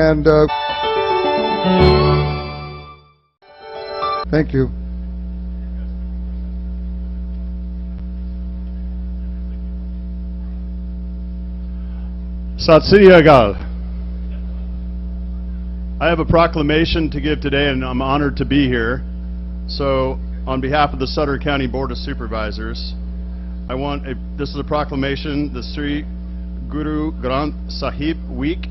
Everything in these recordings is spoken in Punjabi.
And thank you. Sat Sri Akal. I have a proclamation to give today, and I'm honored to be here. So, on behalf of the Sutter County Board of Supervisors, this is a proclamation, the Sri Guru Granth Sahib Week,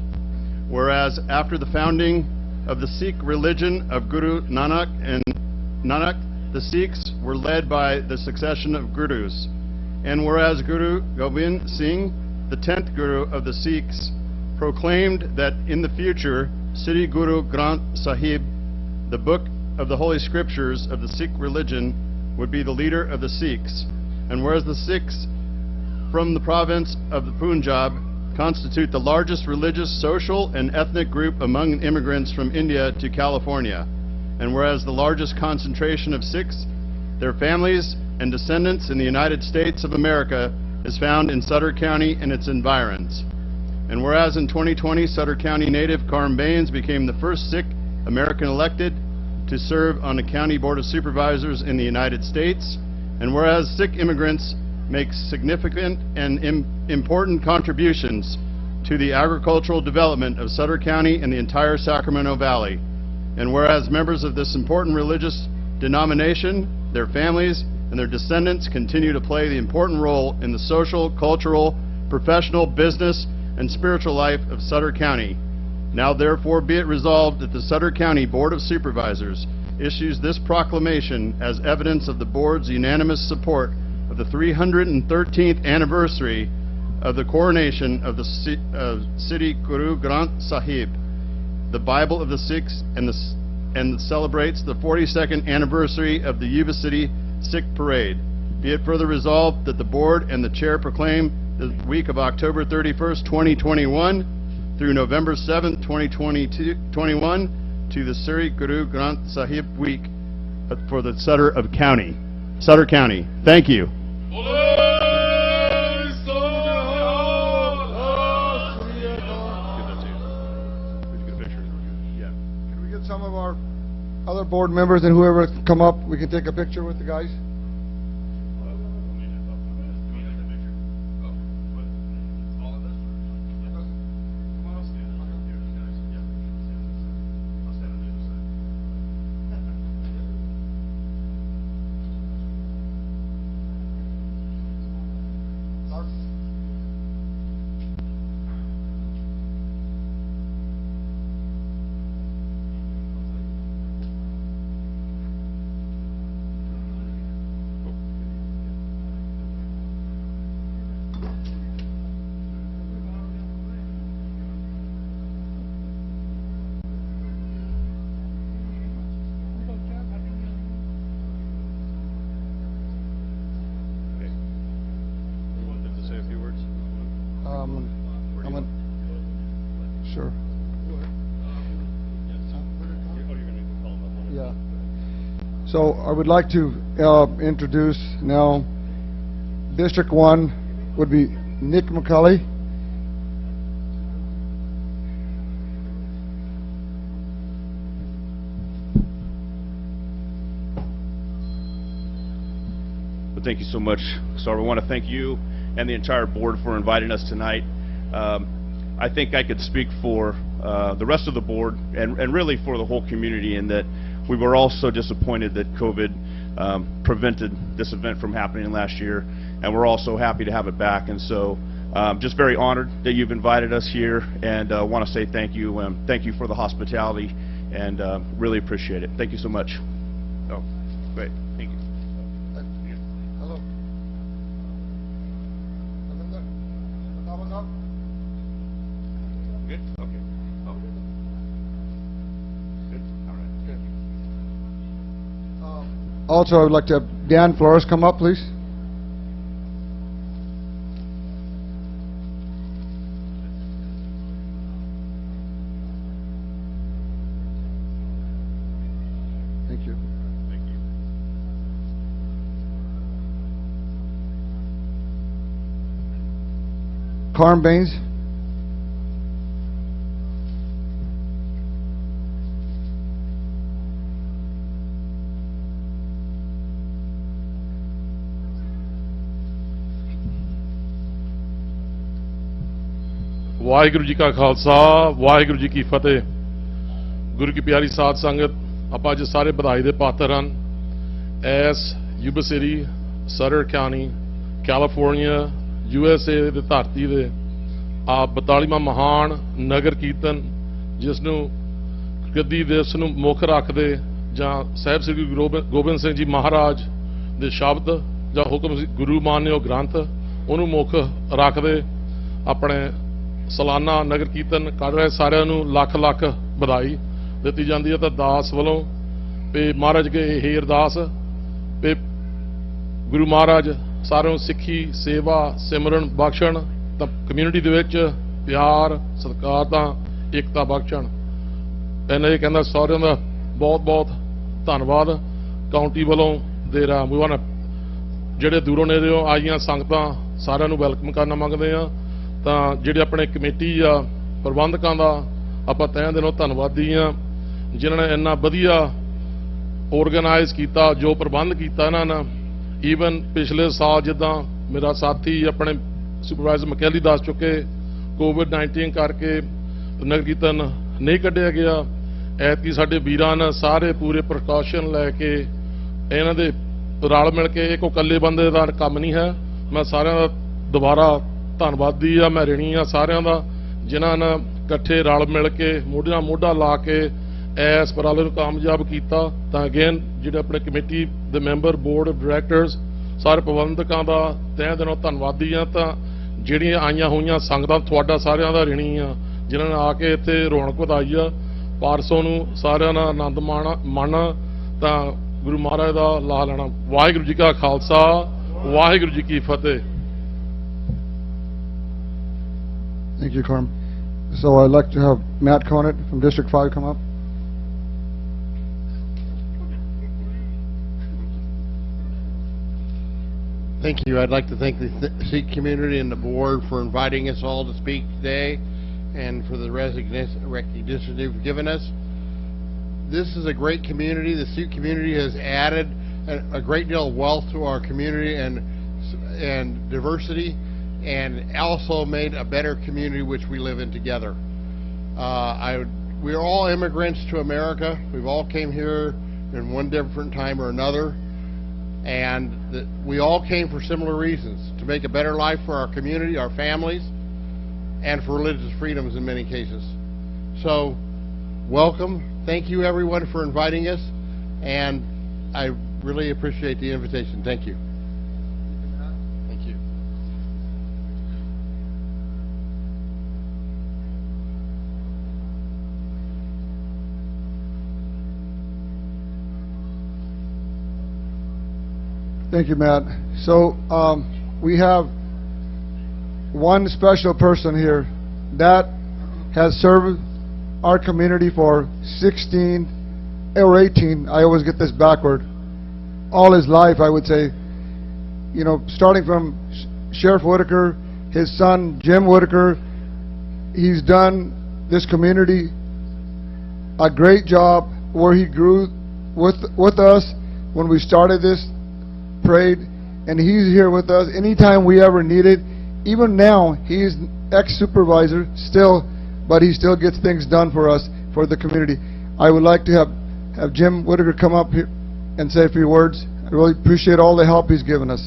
whereas after the founding of the Sikh religion of Guru Nanak, the Sikhs were led by the succession of Gurus, and whereas Guru Gobind Singh, the 10th Guru of the Sikhs, proclaimed that in the future, Sri Guru Granth Sahib, the book of the Holy Scriptures of the Sikh religion, would be the leader of the Sikhs. And whereas the Sikhs from the province of the Punjab constitute the largest religious, social, and ethnic group among immigrants from India to California, and whereas the largest concentration of Sikhs, their families, and descendants in the United States of America is found in Sutter County and its environs. And whereas in 2020, Sutter County native Karm Bains became the first Sikh American elected to serve on the County Board of Supervisors in the United States, and whereas Sikh immigrants make significant and important contributions to the agricultural development of Sutter County and the entire Sacramento Valley, and whereas members of this important religious denomination, their families, and their descendants continue to play the important role in the social, cultural, professional, business, and spiritual life of Sutter County. Now therefore be it resolved that the Sutter County Board of Supervisors issues this proclamation as evidence of the board's unanimous support of the 313th anniversary of the coronation of the Sri Guru Granth Sahib, the Bible of the Sikhs, and celebrates the 42nd anniversary of the Yuba City Sikh Parade. Be it further resolved that the board and the chair proclaim the week of October 31st, 2021 through November 7th, 2021 to the Sri Guru Granth Sahib Week for the Sutter County. Thank you. Can we get some of our other board members and whoever come up, we can take a picture with the guys? Sure. Yeah. So I would like to introduce now District 1 would be Nick McCulley. Well, thank you so much. So I want to thank you and the entire board for inviting us tonight. I think I could speak for the rest of the board and really for the whole community in that we were all so disappointed that COVID prevented this event from happening last year, and we're all so happy to have it back. And so just very honored that you've invited us here, and want to say thank you. Thank you for the hospitality, and really appreciate it. Thank you so much. Oh, great. Thank you. Hello. Good? Okay. Oh. Good? All right. Good. Also, I would like to have Dan Flores come up, please. Thank you. Thank you. Karm Bains. Waheguru ji ਕਾ ਖਾਲਸਾ ਵਾਹਿਗੁਰੂ ਜੀ ਕੀ ਫਤਿਹ। ਗੁਰੂ ਕੀ ਪਿਆਰੀ ਸਾਧ ਸੰਗਤ, ਆਪਾਂ ਅੱਜ ਸਾਰੇ ਵਧਾਈ ਦੇ ਪਾਤਰ ਹਨ। ਐਸ Yuba city, Sutter county, California, USA ਦੀ ਧਰਤੀ ਦੇ ਆ 42ਵਾਂ ਮਹਾਨ ਨਗਰ ਕੀਰਤਨ, ਜਿਸ ਨੂੰ ਗੱਦੀ ਦਿਵਸ ਨੂੰ ਮੁੱਖ ਰੱਖਦੇ ਜਾਂ ਸਾਹਿਬ ਸ੍ਰੀ ਗੁਰੂ ਗੋਬਿੰਦ ਸਿੰਘ ਜੀ ਮਹਾਰਾਜ ਦੇ ਸ਼ਬਦ ਜਾਂ ਹੁਕਮ ਗੁਰੂ ਮਾਨਿਓ ਗ੍ਰੰਥ ਉਹਨੂੰ ਮੁੱਖ ਰੱਖਦੇ ਆਪਣੇ ਸਾਲਾਨਾ ਨਗਰ ਕੀਰਤਨ ਕਰ ਰਹੇ ਸਾਰਿਆਂ ਨੂੰ ਲੱਖ ਲੱਖ ਵਧਾਈ ਦਿੱਤੀ ਜਾਂਦੀ ਹੈ। ਤਾਂ ਦਾਸ ਵੱਲੋਂ ਵੀ ਮਹਾਰਾਜ ਅੱਗੇ ਇਹ ਅਰਦਾਸ ਵੀ ਗੁਰੂ ਮਹਾਰਾਜ ਸਾਰਿਆਂ ਨੂੰ ਸਿੱਖੀ ਸੇਵਾ ਸਿਮਰਨ ਬਖਸ਼ਣ, ਤਾਂ ਕਮਿਊਨਿਟੀ ਦੇ ਵਿੱਚ ਪਿਆਰ ਸਤਿਕਾਰ ਤਾਂ ਏਕਤਾ ਬਖਸ਼ਣ। ਇਹਨਾਂ ਇਹ ਕਹਿੰਦਾ ਸਾਰਿਆਂ ਦਾ ਬਹੁਤ ਬਹੁਤ ਧੰਨਵਾਦ ਕਾਉਂਟੀ ਵੱਲੋਂ ਦੇ ਰਾ ਜਿਹੜੇ ਦੂਰੋਂ ਨੇੜਿਓਂ ਆਈਆਂ ਸੰਗਤਾਂ ਸਾਰਿਆਂ ਨੂੰ ਵੈਲਕਮ ਕਰਨਾ ਮੰਗਦੇ ਆ। ਤਾਂ ਜਿਹੜੇ ਆਪਣੇ ਕਮੇਟੀ ਆ ਪ੍ਰਬੰਧਕਾਂ ਦਾ ਆਪਾਂ ਤਹਿ ਦਿਲੋਂ ਧੰਨਵਾਦੀ ਆ, ਜਿਨ੍ਹਾਂ ਨੇ ਇੰਨਾ ਵਧੀਆ ਆਰਗੇਨਾਈਜ਼ ਕੀਤਾ, ਜੋ ਪ੍ਰਬੰਧ ਕੀਤਾ ਇਹਨਾਂ ਨੇ। ਈਵਨ ਪਿਛਲੇ ਸਾਲ ਜਿੱਦਾਂ ਮੇਰਾ ਸਾਥੀ ਆਪਣੇ ਸੁਪਰਵਾਈਜ਼ਰ ਮਕੈਲੀ ਦੱਸ ਚੁੱਕੇ, COVID-19 ਕਰਕੇ ਨਗਰ ਕੀਰਤਨ ਨਹੀਂ ਕੱਢਿਆ ਗਿਆ। ਐਤਕੀ ਸਾਡੇ ਵੀਰਾਂ ਨੇ ਸਾਰੇ ਪੂਰੇ ਪ੍ਰੀਕਾਸ਼ਨ ਲੈ ਕੇ ਇਹਨਾਂ ਦੇ ਰਲ ਮਿਲ ਕੇ, ਇਹ ਕੋਈ ਇਕੱਲੇ ਬੰਦੇ ਦਾ ਕੰਮ ਨਹੀਂ ਹੈ। ਮੈਂ ਸਾਰਿਆਂ ਦਾ ਦੁਬਾਰਾ ਧੰਨਵਾਦੀ ਆ, ਮੈਂ ਰਿਣੀ ਆ ਸਾਰਿਆਂ ਦਾ, ਜਿਨ੍ਹਾਂ ਨੇ ਇਕੱਠੇ ਰਲ ਮਿਲ ਕੇ ਮੋਢੇ ਨਾਲ ਮੋਢਾ ਲਾ ਕੇ ਇਸ ਉਪਰਾਲੇ ਨੂੰ ਕਾਮਯਾਬ ਕੀਤਾ। ਤਾਂ ਅਗੇਨ ਜਿਹੜੇ ਆਪਣੇ ਕਮੇਟੀ ਦੇ ਮੈਂਬਰ, ਬੋਰਡ ਆਫ ਡਾਇਰੈਕਟਰਸ, ਸਾਰੇ ਪ੍ਰਬੰਧਕਾਂ ਦਾ ਤਹਿ ਦਿਲੋਂ ਧੰਨਵਾਦੀ ਆ। ਤਾਂ ਜਿਹੜੀਆਂ ਆਈਆਂ ਹੋਈਆਂ ਸੰਗਤਾਂ, ਤੁਹਾਡਾ ਸਾਰਿਆਂ ਦਾ ਰਿਣੀ ਆ, ਜਿਨ੍ਹਾਂ ਨੇ ਆ ਕੇ ਇੱਥੇ ਰੌਣਕ ਵਧਾਈ ਆ। ਪਾਰਸੋਂ ਨੂੰ ਸਾਰਿਆਂ ਦਾ ਆਨੰਦ ਮਾਣਾ ਤਾਂ ਗੁਰੂ ਮਹਾਰਾਜ ਦਾ ਲਾਹਾ ਲੈਣਾ। ਵਾਹਿਗੁਰੂ ਜੀ ਕਾ ਖਾਲਸਾ ਵਾਹਿਗੁਰੂ ਜੀ ਕੀ ਫਤਿਹ। Thank you, Carm. So I'd like to have Matt Conant from District 5 come up. Thank you. I'd like to thank the Sikh community and the board for inviting us all to speak today and for the recognition they've given us. This is a great community. The Sikh community has added a great deal of wealth to our community and diversity, and also made a better community which we live in together. We're all immigrants to America. We've all came here in one different time or another, and we all came for similar reasons: to make a better life for our community, our families, and for religious freedoms in many cases. So, welcome. Thank you everyone for inviting us, and I really appreciate the invitation. Thank you. Thank you. Thank you, Matt. So we have one special person here that has served our community for 16 or 18, I always get this backward, all his life, I would say. You know, starting from Sheriff Whitaker, his son Jim Whitaker, he's done this community a great job where he grew with us when we started this parade, and he's here with us anytime we ever need it. Even now, he's ex-supervisor still, but he still gets things done for us, for the community. I would like to have Jim Whitaker come up here and say a few words. I really appreciate all the help he's given us.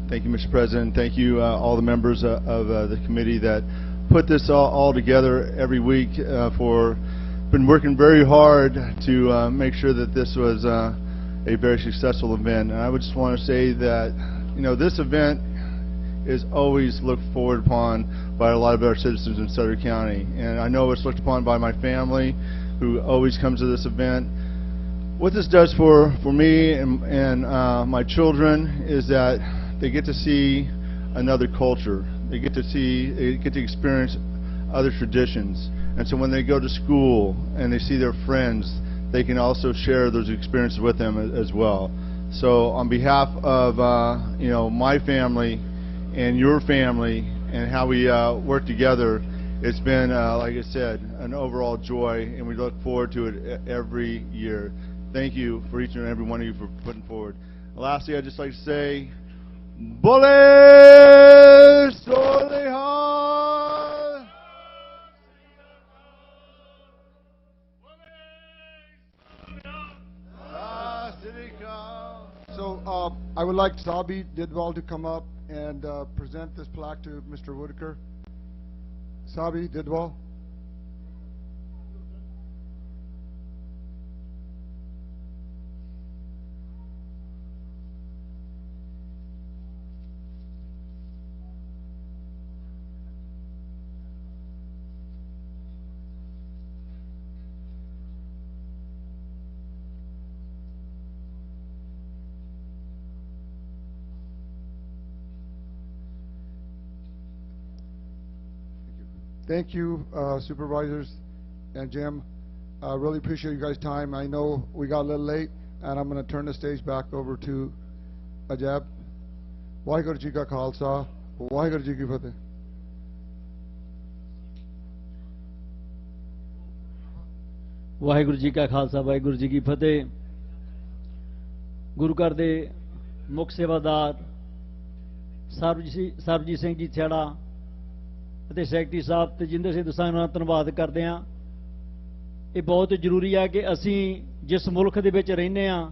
Thank you, Mr. President. Thank you, all the members of the committee that put this all together every week. Been working very hard to make sure that this was a very successful event. And I would just want to say that, you know, this event is always looked forward upon by a lot of our citizens in Sutter County. And I know it's looked upon by my family, who always comes to this event. What this does for me and my children is that they get to see another culture. They get to experience other traditions. And so when they go to school and they see their friends, they can also share those experiences with them as well. So on behalf of you know, my family and your family and how we work together, it's been, like I said, an overall joy, and we look forward to it every year. Thank you for each and every one of you for putting forward. Lastly, I'd just like to say, ਬੋਲੇ ਸੋਨਿਹਾਲ। So I would like Sabi Didwal to come up and present this plaque to Mr. Whitaker. Sabi Didwal. Thank you, supervisors and Jim. I really appreciate you guys' time. I know we got a little late, and I'm going to turn the stage back over to Ajab. Waheguru Ji Ka Khalsa, Waheguru Ji Ki Fateh. Waheguru ji ਕਾ ਖਾਲਸਾ ਵਾਹਿਗੁਰੂ ਜੀ ਕੀ ਫਤਿਹ। ਗੁਰੂ ਘਰ ਦੇ ਮੁੱਖ ਸੇਵਾਦਾਰ ਸਰਬਜੀਤ ਸਿੰਘ ਜੀ ਥਿਆੜਾ ਅਤੇ ਸੈਕਟਰੀ ਸਾਹਿਬ ਤੇਜਿੰਦਰ ਸਿੰਘ ਦਸਾਂਝ ਨਾਲ ਧੰਨਵਾਦ ਕਰਦੇ ਹਾਂ। ਇਹ ਬਹੁਤ ਜ਼ਰੂਰੀ ਹੈ ਕਿ ਅਸੀਂ ਜਿਸ ਮੁਲਕ ਦੇ ਵਿੱਚ ਰਹਿੰਦੇ ਹਾਂ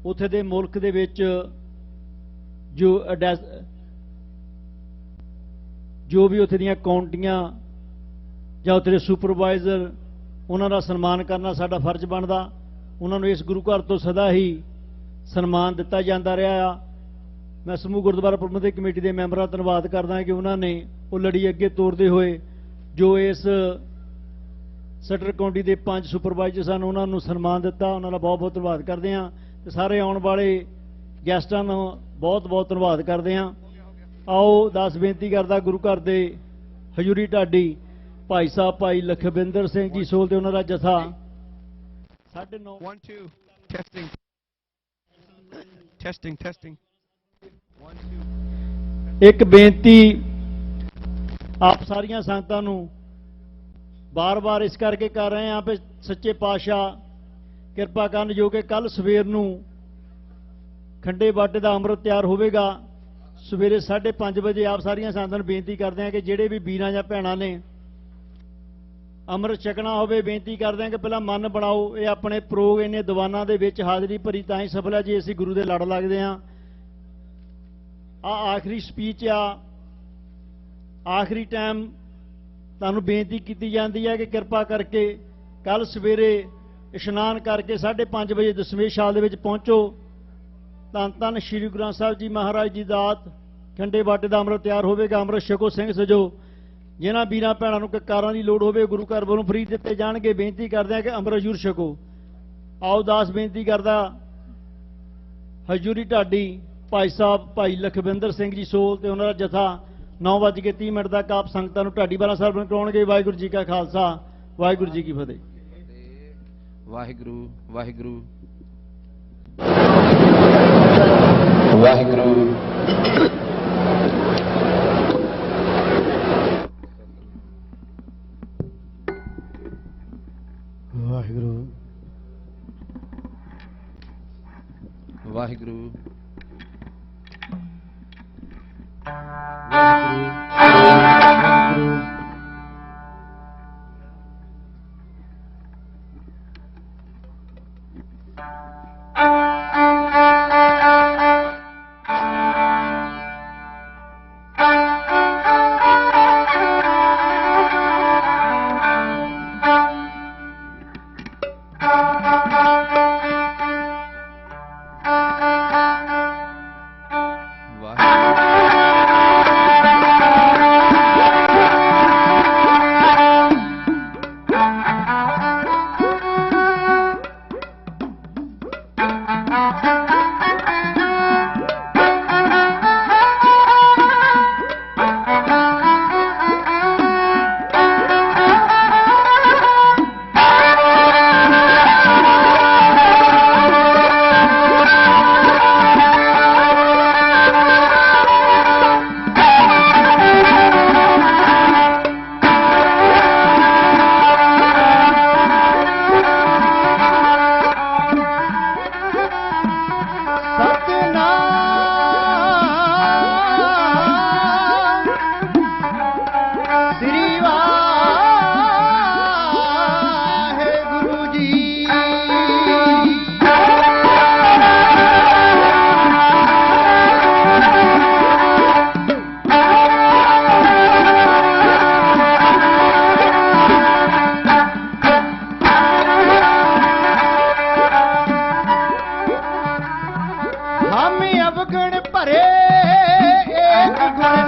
ਉੱਥੇ ਦੇ ਮੁਲਕ ਦੇ ਵਿੱਚ ਜੋ ਵੀ ਉੱਥੇ ਦੀਆਂ ਕਾਉਂਟੀਆਂ ਜਾਂ ਉੱਥੇ ਦੇ ਸੁਪਰਵਾਈਜ਼ਰ ਉਹਨਾਂ ਦਾ ਸਨਮਾਨ ਕਰਨਾ ਸਾਡਾ ਫਰਜ਼ ਬਣਦਾ। ਉਹਨਾਂ ਨੂੰ ਇਸ ਗੁਰੂ ਘਰ ਤੋਂ ਸਦਾ ਹੀ ਸਨਮਾਨ ਦਿੱਤਾ ਜਾਂਦਾ ਰਿਹਾ ਆ। ਮੈਂ ਸਮੂਹ ਗੁਰਦੁਆਰਾ ਪ੍ਰਬੰਧਕ ਕਮੇਟੀ ਦੇ ਮੈਂਬਰਾਂ ਦਾ ਧੰਨਵਾਦ ਕਰਦਾ ਕਿ ਉਹਨਾਂ ਨੇ ਉਹ ਲੜੀ ਅੱਗੇ ਤੋਰਦੇ ਹੋਏ ਜੋ ਇਸ ਸਟਰ ਕਾਉਂਟੀ ਦੇ 5 ਸੁਪਰਵਾਈਜ਼ਰ ਸਨ ਉਹਨਾਂ ਨੂੰ ਸਨਮਾਨ ਦਿੱਤਾ। ਉਹਨਾਂ ਦਾ ਬਹੁਤ ਬਹੁਤ ਧੰਨਵਾਦ ਕਰਦੇ ਹਾਂ ਤੇ ਸਾਰੇ ਆਉਣ ਵਾਲੇ ਗੈਸਟਾਂ ਨੂੰ ਬਹੁਤ ਬਹੁਤ ਧੰਨਵਾਦ ਕਰਦੇ ਹਾਂ। ਆਓ ਦਾਸ ਬੇਨਤੀ ਕਰਦਾ ਗੁਰੂ ਘਰ ਦੇ ਹਜ਼ੂਰੀ ਢਾਡੀ ਭਾਈ ਸਾਹਿਬ ਭਾਈ ਲਖਵਿੰਦਰ ਸਿੰਘ ਜੀ ਸੋਲ ਤੇ ਉਹਨਾਂ ਦਾ ਜਥਾ 9:30 1 2 testing testing testing 1 2 ਇੱਕ ਬੇਨਤੀ ਆਪ ਸਾਰੀਆਂ ਸੰਗਤਾਂ ਨੂੰ ਬਾਰ-ਬਾਰ ਇਸ ਕਰਕੇ ਕਰ ਰਹੇ ਹਾਂ ਕਿ ਸੱਚੇ ਪਾਤਸ਼ਾਹ ਕਿਰਪਾ ਕਰਨ ਜੋ ਕਿ ਕੱਲ ਸਵੇਰ ਨੂੰ ਖੰਡੇ ਬਾਟੇ ਦਾ ਅੰਮ੍ਰਿਤ ਤਿਆਰ ਹੋਵੇਗਾ। ਸਵੇਰੇ 5:30 ਵਜੇ ਆਪ ਸਾਰੀਆਂ ਸੰਗਤਾਂ ਨੂੰ ਬੇਨਤੀ ਕਰਦੇ ਹਾਂ ਕਿ ਜਿਹੜੇ ਵੀ ਵੀਰਾਂ ਜਾਂ ਭੈਣਾਂ ਨੇ ਅੰਮ੍ਰਿਤ ਛਕਣਾ ਹੋਵੇ ਬੇਨਤੀ ਕਰਦੇ ਹਾਂ ਕਿ ਪਹਿਲਾਂ ਮਨ ਬਣਾਓ। ਇਹ ਆਪਣੇ ਪ੍ਰੋਗ ਇਹਨੇ ਦੀਵਾਨਾਂ ਦੇ ਵਿੱਚ ਹਾਜ਼ਰੀ ਭਰੀ ਤਾਂ ਹੀ ਸਫਲ ਹੈ ਜੇ ਅਸੀਂ ਗੁਰੂ ਦੇ ਲੜ ਲੱਗਦੇ ਹਾਂ। ਆਖਰੀ ਸਪੀਚ ਆ, ਆਖਰੀ ਟਾਈਮ ਤੁਹਾਨੂੰ ਬੇਨਤੀ ਕੀਤੀ ਜਾਂਦੀ ਹੈ ਕਿ ਕਿਰਪਾ ਕਰਕੇ ਕੱਲ ਸਵੇਰੇ ਇਸ਼ਨਾਨ ਕਰਕੇ 5:30 ਵਜੇ ਦਸ਼ਮੇਸ਼ ਹਾਲ ਦੇ ਵਿੱਚ ਪਹੁੰਚੋ। ਧੰਨ ਧੰਨ ਸ਼੍ਰੀ ਗੁਰੂ ਗ੍ਰੰਥ ਸਾਹਿਬ ਜੀ ਮਹਾਰਾਜ ਦੀ ਦਾਤ ਖੰਡੇ ਬਾਟੇ ਦਾ ਅੰਮ੍ਰਿਤ ਤਿਆਰ ਹੋਵੇਗਾ। ਅੰਮ੍ਰਿਤ ਛਕੋ ਸਿੰਘ ਸਜੋ। ਜਿਨ੍ਹਾਂ ਵੀਰਾਂ ਭੈਣਾਂ ਨੂੰ ਕਕਾਰਾਂ ਦੀ ਲੋੜ ਹੋਵੇ ਗੁਰੂ ਘਰ ਵੱਲੋਂ ਫਰੀ ਦਿੱਤੇ ਜਾਣਗੇ। ਬੇਨਤੀ ਕਰਦੇ ਹਾਂ ਕਿ ਅੰਮ੍ਰਿਤ ਜ਼ਰੂਰ ਛਕੋ। ਆਓ ਦਾਸ ਬੇਨਤੀ ਕਰਦਾ ਹਜ਼ੂਰੀ ਢਾਡੀ ਭਾਈ ਸਾਹਿਬ ਭਾਈ ਲਖਵਿੰਦਰ ਸਿੰਘ ਜੀ ਸੋਲ ਤੇ ਉਹਨਾਂ ਦਾ ਜਥਾ 9:30 ਤੱਕ ਆਪ ਸੰਗਤਾਂ ਨੂੰ ਢਾਡੀ ਵਾਲਾ ਸਾਹਿਬ ਨੂੰ ਕਰਾਉਣਗੇ। ਵਾਹਿਗੁਰੂ ਜੀ ਕਾ ਖਾਲਸਾ ਵਾਹਿਗੁਰੂ ਜੀ ਕੀ ਫਤਿਹ। ਵਾਹਿਗੁਰੂ ਵਾਹਿਗੁਰੂ ਵਾਹਿਗੁਰੂ ਵਾਹਿਗੁਰੂ ਵਾਹਿਗੁਰੂ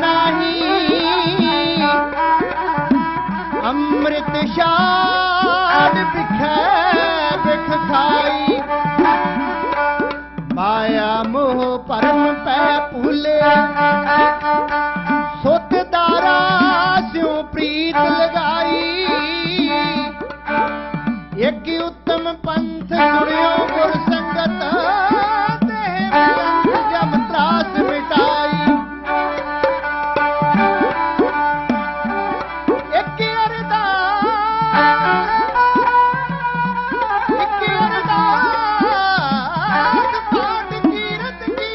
नहीं अमृत शाद बिखै बिख खाई माया मोह परम पै भूले सुत दारा स्यों प्रीत लगाई एक उत्तम पंथ सुनियो गुर संगत देह पंथ जब त्रास मिटाई एक अरदास पाठ कीरत की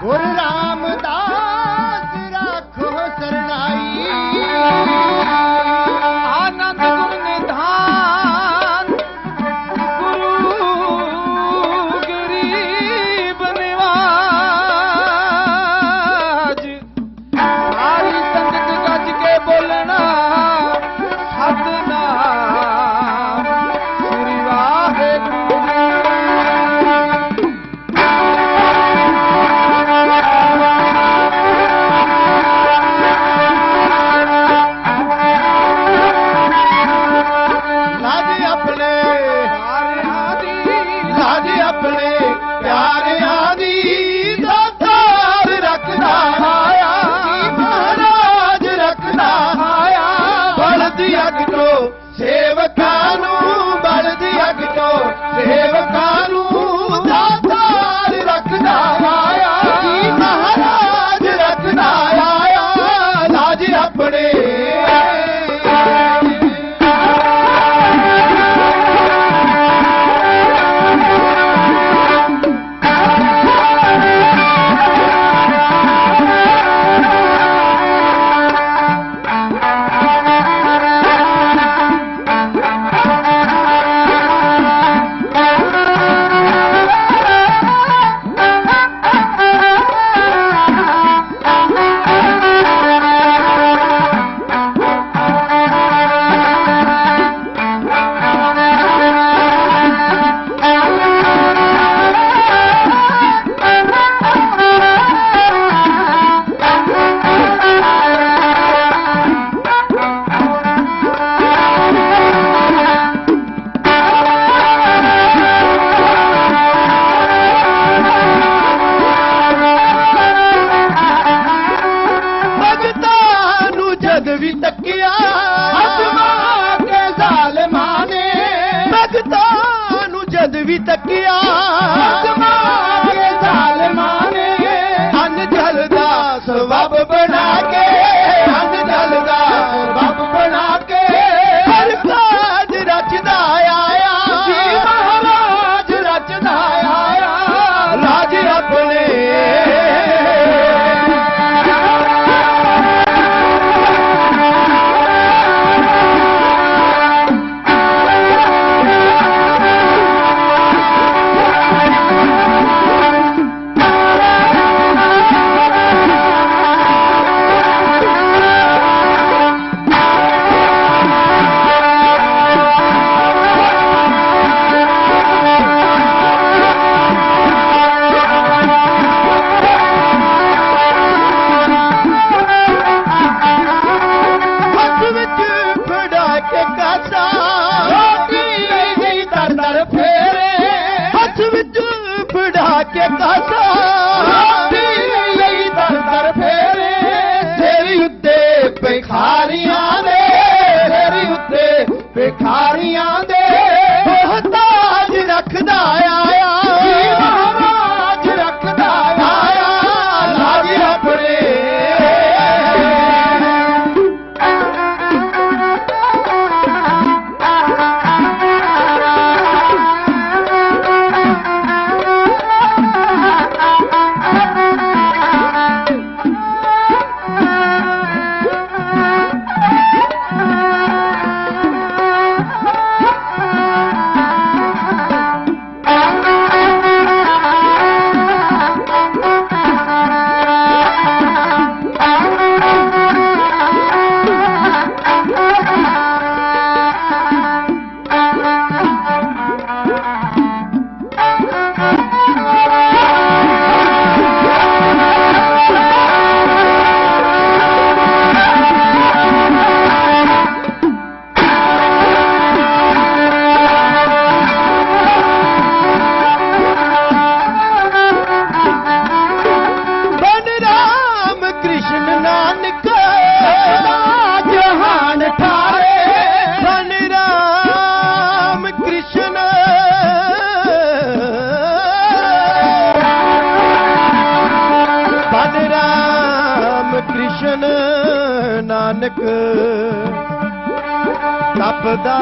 गुरु रामदास राखो सरनाई आनंद गुण निधान गुरु गरीब निवाज सारी संगत गज के बोलना सतनाम श्री वाहेगुरु लाज अपने लाज अपने प्यारियां दी दातार रखदा आया महाराज रखदा आया बलदी अग तो सेवकां नूं बलदी अग तो सेवकां नूं दातार रखदा आया महाराज रखदा आया लाज अपने जद भी तकिया अजमा के जालिमां ने भगतां नूं जद भी तकिया अजमा के जालिमां ने अन जलदा सबब बना के अन जलदा सबब बना के हर काज रचदा आया महाराज रचदा आया लाज अपने के कासा यही दर दर फेरे तेरी उत्ते भिखारियां दे तेरी उत्ते भिखारियां दे ताज रखदा आया महाराज रखदा आया लाज अपने कृष्ण नानक तपदा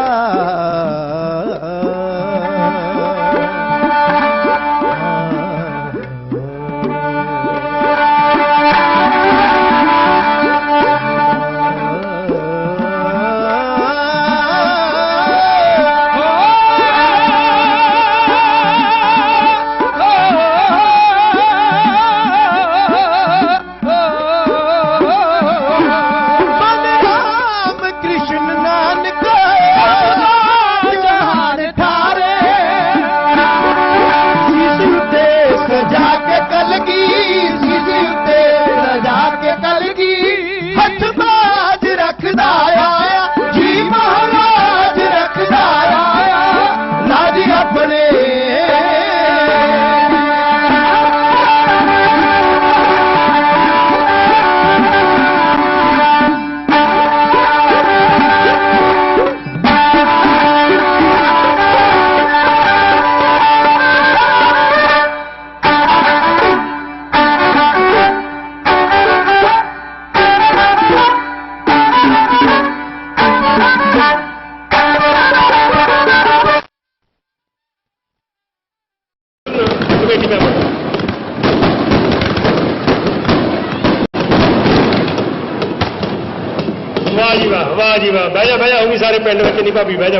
वाह जी वाह बह जा होगी सारे पिंड में नहीं भाभी बह जा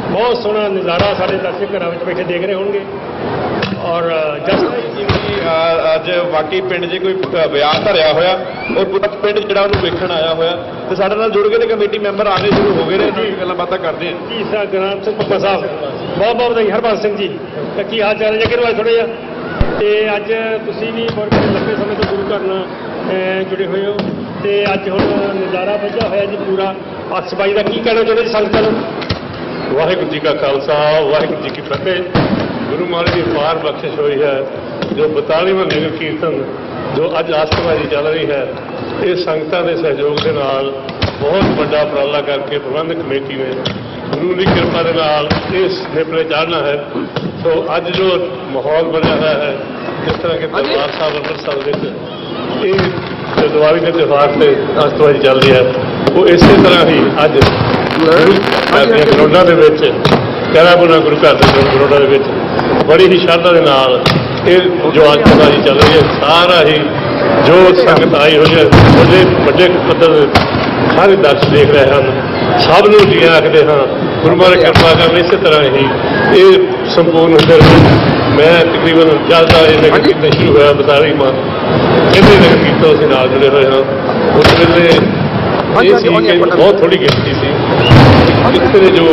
बहुत सोहना नज़ारा सारे दर्शक घर बैठे देख रहे होंगे और ਅੱਜ ਵਾਕਈ ਪਿੰਡ 'ਚ ਕੋਈ ਵਿਆਹ ਧਰਿਆ ਹੋਇਆ ਔਰ ਪੂਰਾ ਪਿੰਡ ਜਿਹੜਾ ਉਹਨੂੰ ਵੇਖਣ ਆਇਆ ਹੋਇਆ ਤੇ ਸਾਡੇ ਨਾਲ ਜੁੜ ਗਏ ਨੇ ਕਮੇਟੀ ਮੈਂਬਰ ਆਣੇ ਸ਼ੁਰੂ ਹੋ ਗਏ ਨੇ ਅਸੀਂ ਗੱਲਾਂ ਬਾਤਾਂ ਕਰਦੇ ਹਾਂ ਜੀ ਸਰ ਗ੍ਰਾਮ ਸਿੰਘ ਪੱਪਾ ਸਾਹਿਬ ਬਹੁਤ ਬਹੁਤ ਵਧਾਈ ਹਰਬੰਸ ਸਿੰਘ ਜੀ ਤਾਂ ਕੀ ਹਾਲ ਚਾਲ ਹੈ ਜੀ ਕਿਰਵਾ ਥੋੜ੍ਹਾ ਜਿਹਾ ਤੇ ਅੱਜ ਤੁਸੀਂ ਵੀ ਬਹੁਤ ਲੰਬੇ ਸਮੇਂ ਤੋਂ ਗੁਰੂ ਘਰ ਨਾਲ ਜੁੜੇ ਹੋਏ ਹੋ ਤੇ ਅੱਜ ਹੁਣ ਨਜ਼ਾਰਾ ਵੱਜਾ ਹੋਇਆ ਜੀ ਪੂਰਾ ਅਕਸਬਾਈ ਦਾ ਕੀ ਕਹਿਣਾ ਚਾਹੁੰਦੇ ਜੀ ਸੰਗਤਾਂ ਨੂੰ ਵਾਹਿਗੁਰੂ ਜੀ ਕਾ ਖਾਲਸਾ ਵਾਹਿਗੁਰੂ ਜੀ ਕੀ ਫਤਿਹ ਗੁਰੂ ਮਹਾਰਾਜ ਦੀ ਅਪਾਰ ਬਖਸ਼ਿਸ਼ ਹੋਈ ਹੈ ਜੋ 42ਵਾਂ ਨਗਰ ਕੀਰਤਨ ਜੋ ਅੱਜ ਆਸਤਵਾਜੀ ਚੱਲ ਰਹੀ ਹੈ ਇਹ ਸੰਗਤਾਂ ਦੇ ਸਹਿਯੋਗ ਦੇ ਨਾਲ ਬਹੁਤ ਵੱਡਾ ਉਪਰਾਲਾ ਕਰਕੇ ਪ੍ਰਬੰਧਕ ਕਮੇਟੀ ਨੇ ਗੁਰੂ ਦੀ ਕਿਰਪਾ ਦੇ ਨਾਲ ਇਸ ਨੇਪਰੇ ਚਾੜਨਾ ਹੈ ਸੋ ਅੱਜ ਜੋ ਮਾਹੌਲ ਬਣਿਆ ਹੋਇਆ ਹੈ ਜਿਸ ਤਰ੍ਹਾਂ ਕਿ ਦਰਬਾਰ ਸਾਹਿਬ ਅੰਮ੍ਰਿਤਸਰ ਵਿੱਚ ਇਹ ਜੋ ਦੀਵਾਲੀ ਦੇ ਤਿਉਹਾਰ ਤੇ ਆਸਤਵਾਜੀ ਚੱਲ ਰਹੀ ਹੈ ਉਹ ਇਸੇ ਤਰ੍ਹਾਂ ਹੀ ਅੱਜ ਗਰੋਡਾ ਦੇ ਵਿੱਚ ਕਹਿਰਾਪੁਰਾ ਗੁਰੂ ਘਰ ਦੇ ਗਰੋਡਾ ਦੇ ਵਿੱਚ ਬੜੀ ਹੀ ਸ਼ਰਧਾ ਦੇ ਨਾਲ ਇਹ ਜੋ ਆਸਤਵਾਜੀ ਚੱਲ ਰਹੀ ਹੈ ਸਾਰਾ ਹੀ ਜੋ ਸੰਗਤ ਆਈ ਹੋਈ ਹੈ ਉਹਦੇ ਵੱਡੇ ਪੱਧਰ ਸਾਰੇ ਦਰਸ਼ਕ ਦੇਖ ਰਹੇ ਹਨ ਸਭ ਨੂੰ ਜੀ ਆਖਦੇ ਹਾਂ ਗੁਰੂ ਮਹਾਰਾਜ ਕਿਰਪਾ ਕਰਨ ਇਸੇ ਤਰ੍ਹਾਂ ਹੀ ਇਹ ਸੰਪੂਰਨ ਹੁੰਦੇ ਰਹੇ ਮੈਂ ਤਕਰੀਬਨ ਜਲਦਾ ਇਹ ਨਗਰ ਕੀਰਤਨ ਸ਼ੁਰੂ ਹੋਇਆ 42 ਮਾਹ ਇਹਦੇ ਨਗਰ ਕੀਰਤਨ ਅਸੀਂ ਨਾਲ ਜੁੜੇ ਹੋਏ ਹਾਂ ਉਸ ਵੇਲੇ ਇਹ ਸੀ ਕਿ ਬਹੁਤ ਥੋੜੀ ਗਿਣਤੀ ਸੀ ਕਿਤੇ ਜੋ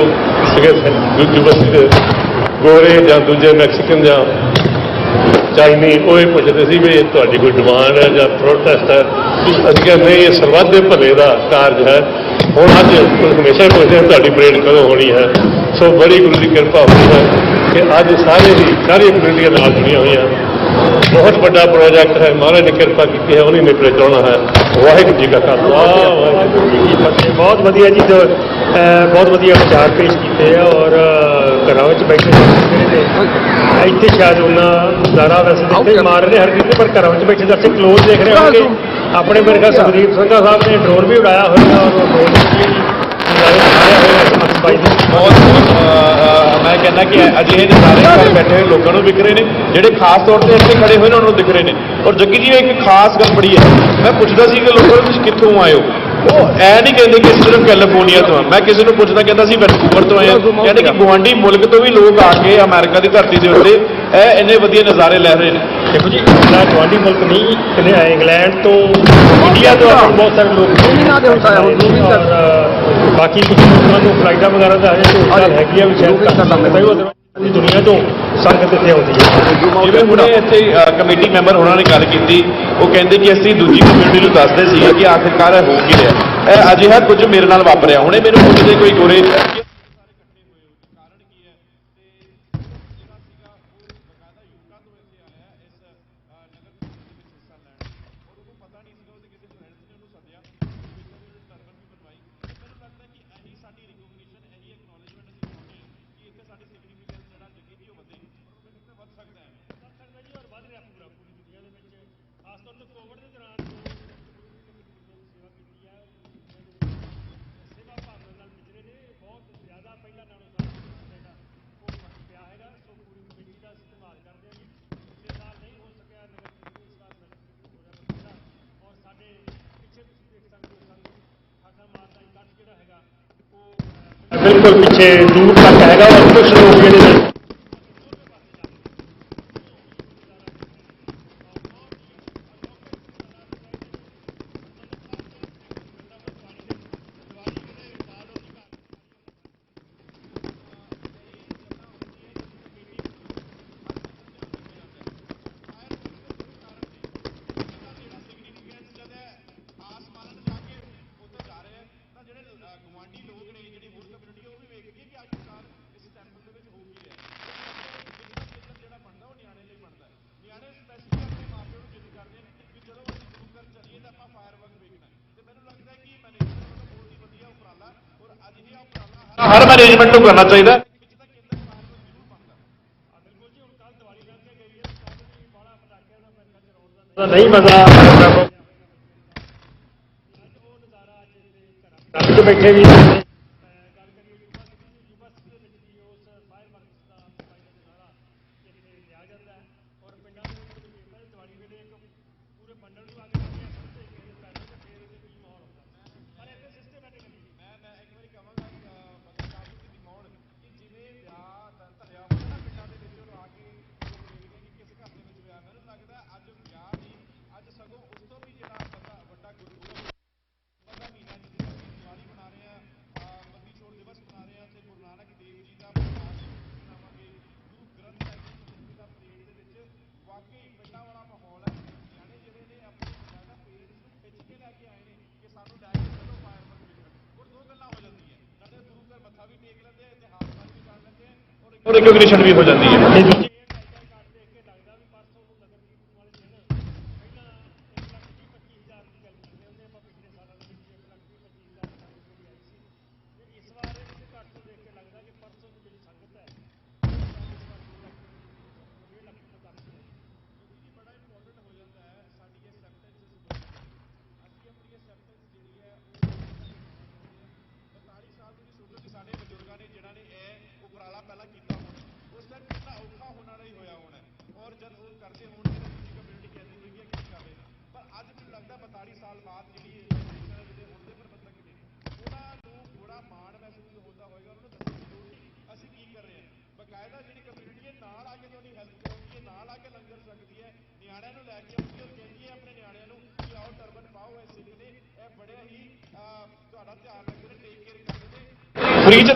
ਯੂਨੀਵਰਸਿਟੀ ਦੇ ਗੋਰੇ ਜਾਂ ਦੂਜੇ ਮੈਕਸੀਕਨ ਜਾਂ ਚਾਈਨੀ ਉਹ ਇਹ ਪੁੱਛਦੇ ਸੀ ਵੀ ਤੁਹਾਡੀ ਕੋਈ ਡਿਮਾਂਡ ਹੈ ਜਾਂ ਪ੍ਰੋਟੈਸਟ ਹੈ ਅਸੀਂ ਕਹਿੰਦੇ ਨਹੀਂ ਇਹ ਸਰਬੱਤ ਦੇ ਭਲੇ ਦਾ ਕਾਰਜ ਹੈ ਹੁਣ ਅੱਜ ਹਮੇਸ਼ਾ ਪੁੱਛਦੇ ਹਾਂ ਤੁਹਾਡੀ ਪਰੇਡ ਕਦੋਂ ਹੋਣੀ ਹੈ ਸੋ ਬੜੀ ਗੁਰੂ ਦੀ ਕਿਰਪਾ ਹੋਈ ਹੈ ਕਿ ਅੱਜ ਸਾਰੀਆਂ ਕਮੇਟੀਆਂ ਨਾਲ ਜੁੜੀਆਂ ਹੋਈਆਂ ਬਹੁਤ ਵੱਡਾ ਪ੍ਰੋਜੈਕਟ ਹੈ ਮਹਾਰਾਜ ਨੇ ਕਿਰਪਾ ਕੀਤੀ ਹੈ ਉਹਨੇ ਨਿਪਰੇ ਚਾਉਣਾ ਹੈ ਵਾਹਿਗੁਰੂ ਜੀ ਕਾ ਖਾਲਸਾ ਵਾਹਿਗੁਰੂ ਜੀ ਕੀ ਫਤਿਹ ਬਹੁਤ ਵਧੀਆ ਜੀ ਬਹੁਤ ਵਧੀਆ ਵਿਚਾਰ ਪੇਸ਼ ਕੀਤੇ ਆ ਔਰ ਘਰਾਂ ਵਿੱਚ ਬੈਠੇ ਨੇ ਇੱਥੇ ਸ਼ਾਇਦ ਉਹਨਾਂ ਨਜ਼ਾਰਾ ਵੈਸੇ ਇੱਥੇ ਮਾਰ ਰਹੇ ਹਰ ਪਰ ਘਰਾਂ ਵਿੱਚ ਬੈਠੇ ਦਰਸ਼ਕ ਕਲੋਜ਼ ਦੇਖ ਰਹੇ ਹੋਣਗੇ ਆਪਣੇ ਮੇਰੇ ਖਿਆਲ ਸੁਖਦੀਪ ਸਿੰਘਾ ਸਾਹਿਬ ਨੇ ਡਰੋਨ ਵੀ ਉਡਾਇਆ ਹੋਇਆ ਔਰ ਉਹ ਡਰੋਨ ਵੀ ਨਜ਼ਾਰੇ ਦਿਖਾਇਆ ਹੋਇਆ ਅਕਸਬਾਈ ਦੇ ਮੈਂ ਕਹਿੰਦਾ ਕਿ ਅਜਿਹੇ ਨਜ਼ਾਰੇ ਘਰ ਬੈਠੇ ਹੋਏ ਲੋਕਾਂ ਨੂੰ ਵਿਖ ਰਹੇ ਨੇ ਜਿਹੜੇ ਖਾਸ ਤੌਰ ਤੇ ਇੱਥੇ ਖੜੇ ਹੋਏ ਨੇ ਉਹਨਾਂ ਨੂੰ ਦਿਖ ਰਹੇ ਨੇ ਔਰ ਜੱਗੀ ਜੀ ਇੱਕ ਖਾਸ ਗੱਲ ਬੜੀ ਹੈ ਮੈਂ ਪੁੱਛਦਾ ਸੀ ਕਿ ਲੋਕਾਂ ਨੂੰ ਤੁਸੀਂ ਕਿੱਥੋਂ ਆਏ ਹੋ ਉਹ ਐ ਨਹੀਂ ਕਹਿੰਦੇ ਕਿ ਸਿਰਫ ਕੈਲੀਫੋਰਨੀਆ ਤੋਂ ਮੈਂ ਕਿਸੇ ਨੂੰ ਪੁੱਛਦਾ ਕਹਿੰਦਾ ਸੀ ਵੈਨਕੂਵਰ ਤੋਂ ਆਏ ਹਾਂ ਕਹਿੰਦੇ ਕਿ ਗੁਆਂਢੀ ਮੁਲਕ ਤੋਂ ਵੀ ਲੋਕ ਆ ਕੇ ਅਮਰੀਕਾ ਦੀ ਧਰਤੀ ਦੇ ਉੱਤੇ ਇਹ ਇੰਨੇ ਵਧੀਆ ਨਜ਼ਾਰੇ ਲੈ ਰਹੇ ਨੇ ਦੇਖੋ ਜੀ ਗੁਆਂਢੀ ਮੁਲਕ ਨਹੀਂ ਇੰਗਲੈਂਡ ਤੋਂ ਇੰਡੀਆ ਤੋਂ ਬਹੁਤ ਸਾਰੇ ਲੋਕ ਬਾਕੀ ਕੁਝ ਲੋਕਾਂ ਨੂੰ ਫਲਾਈਟਾਂ ਵਗੈਰਾ ਦਾ ਹਜੇ ਹੈਗੀ ਆ ਵੀ ਸ਼ਾਇਦ ਪੂਰੀ ਦੁਨੀਆ ਤੋਂ ਸੰਗਤ ਇੱਥੇ ਆਉਂਦੀ ਹੈ ਜਿਵੇਂ ਹੁਣੇ ਇੱਥੇ ਕਮੇਟੀ ਮੈਂਬਰ ਉਹਨਾਂ ਨੇ ਗੱਲ ਕੀਤੀ ਉਹ ਕਹਿੰਦੇ ਕਿ ਅਸੀਂ ਦੂਜੀ ਕਮਿਊਨਿਟੀ ਨੂੰ ਦੱਸਦੇ ਸੀ ਕਿ ਆਖਿਰਕਾਰ ਹੋ ਕੀ ਰਿਹਾ ਇਹ ਅਜਿਹਾ ਕੁਝ ਮੇਰੇ ਨਾਲ ਵਾਪਰਿਆ ਹੁਣੇ ਮੈਨੂੰ ਪੁੱਛਦੇ ਕੋਈ ਗੋਰੇ ਬਿਲਕੁਲ ਪਿੱਛੇ ਦੂਰ ਤੱਕ ਹੈਗਾ ਔਰ ਕੁਝ ਲੋਕ ਜਿਹੜੇ ਨੇ ਹਰ ਮੈਨੇਜਮੈਂਟ ਨੂੰ ਕਰਨਾ ਚਾਹੀਦਾ। ਨਹੀਂ ਮਜ਼ਾ ਘਰ 'ਚ ਬੈਠੇ ਵੀ ਰਿਕਗਨੀਸ਼ਨ ਵੀ ਹੋ ਜਾਂਦੀ ਹੈ। ਫ੍ਰੀ ਚ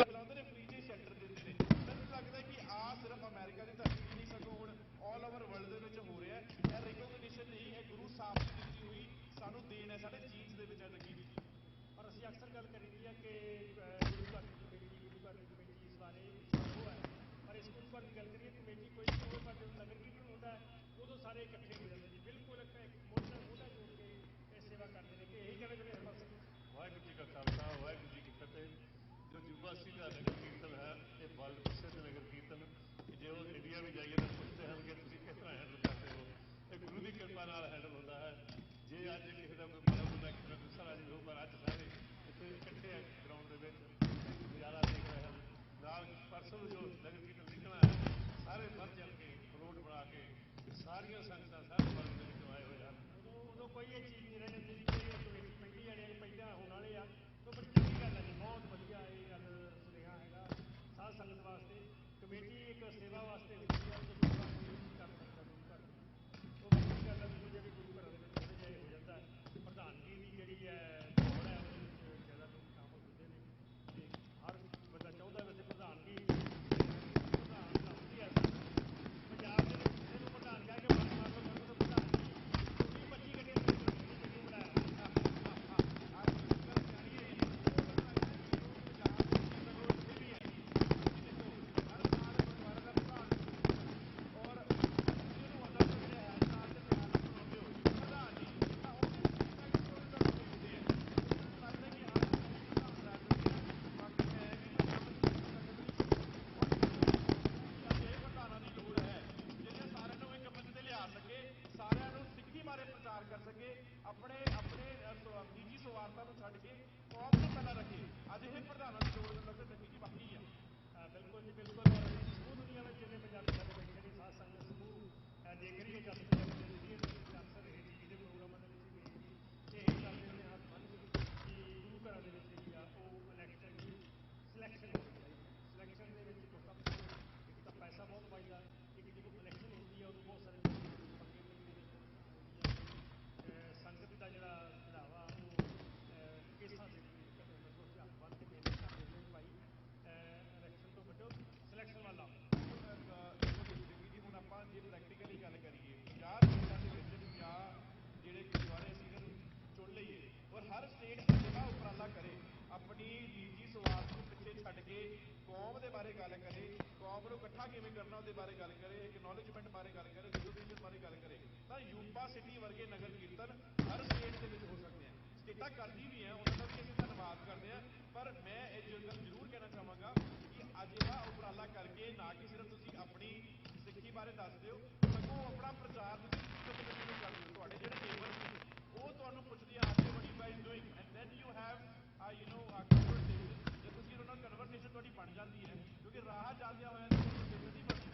ਸਿਲੈਕਸ਼ਨ ਛੱਡ ਕੇ ਕੌਮ ਦੇ ਬਾਰੇ ਗੱਲ ਕਰੇ, ਕੌਮ ਨੂੰ ਇਕੱਠਾ ਕਿਵੇਂ ਕਰਨਾ ਉਹਦੇ ਬਾਰੇ ਗੱਲ ਕਰੇ, ਐਕਨੋਲੇਜਮੈਂਟ ਬਾਰੇ ਗੱਲ ਕਰੇ, ਰਿਜ਼ੋਲੂਸ਼ਨ ਬਾਰੇ ਗੱਲ ਕਰੇ, ਤਾਂ ਯੂਪਾ ਸਿਟੀ ਵਰਗੇ ਨਗਰ ਕੀਰਤਨ ਹਰ ਸਟੇਟ ਦੇ ਵਿੱਚ ਹੋ ਸਕਦੇ ਆ। ਸਟੇਟਾਂ ਕਰਦੀ ਵੀ ਆ, ਉਹਨਾਂ ਦਾ ਵੀ ਅਸੀਂ ਧੰਨਵਾਦ ਕਰਦੇ ਆ, ਪਰ ਮੈਂ ਇਹ ਗੱਲ ਜ਼ਰੂਰ ਕਹਿਣਾ ਚਾਹਾਂਗਾ ਕਿ ਅਜਿਹਾ ਉਪਰਾਲਾ ਕਰਕੇ ਨਾ ਕਿ ਸਿਰਫ ਤੁਸੀਂ ਆਪਣੀ ਸਿੱਖੀ ਬਾਰੇ ਦੱਸ ਦਿਓ, ਸਗੋਂ ਆਪਣਾ ਪ੍ਰਚਾਰ ਤੁਸੀਂ ਕਰਦੇ ਹੋ। ਤੁਹਾਡੇ ਜਿਹੜੇ ਨੇਬਰ ਸੀ ਉਹ ਤੁਹਾਨੂੰ ਪੁੱਛਦੇ ਆ ਕਿ what you guys doing, and then you have conversation. ਜੇ ਤੁਸੀਂ ਉਹਨਾਂ ਨਾਲ ਕਨਵਰਸੇਸ਼ਨ ਤੁਹਾਡੀ ਬਣ ਜਾਂਦੀ ਹੈ, ਕਿਉਂਕਿ ਰਾਹ ਚੱਲਦਿਆਂ ਹੋਇਆ ਕਨਵਰਸੇਸ਼ਨ ਨਹੀਂ ਬਣਦੀ।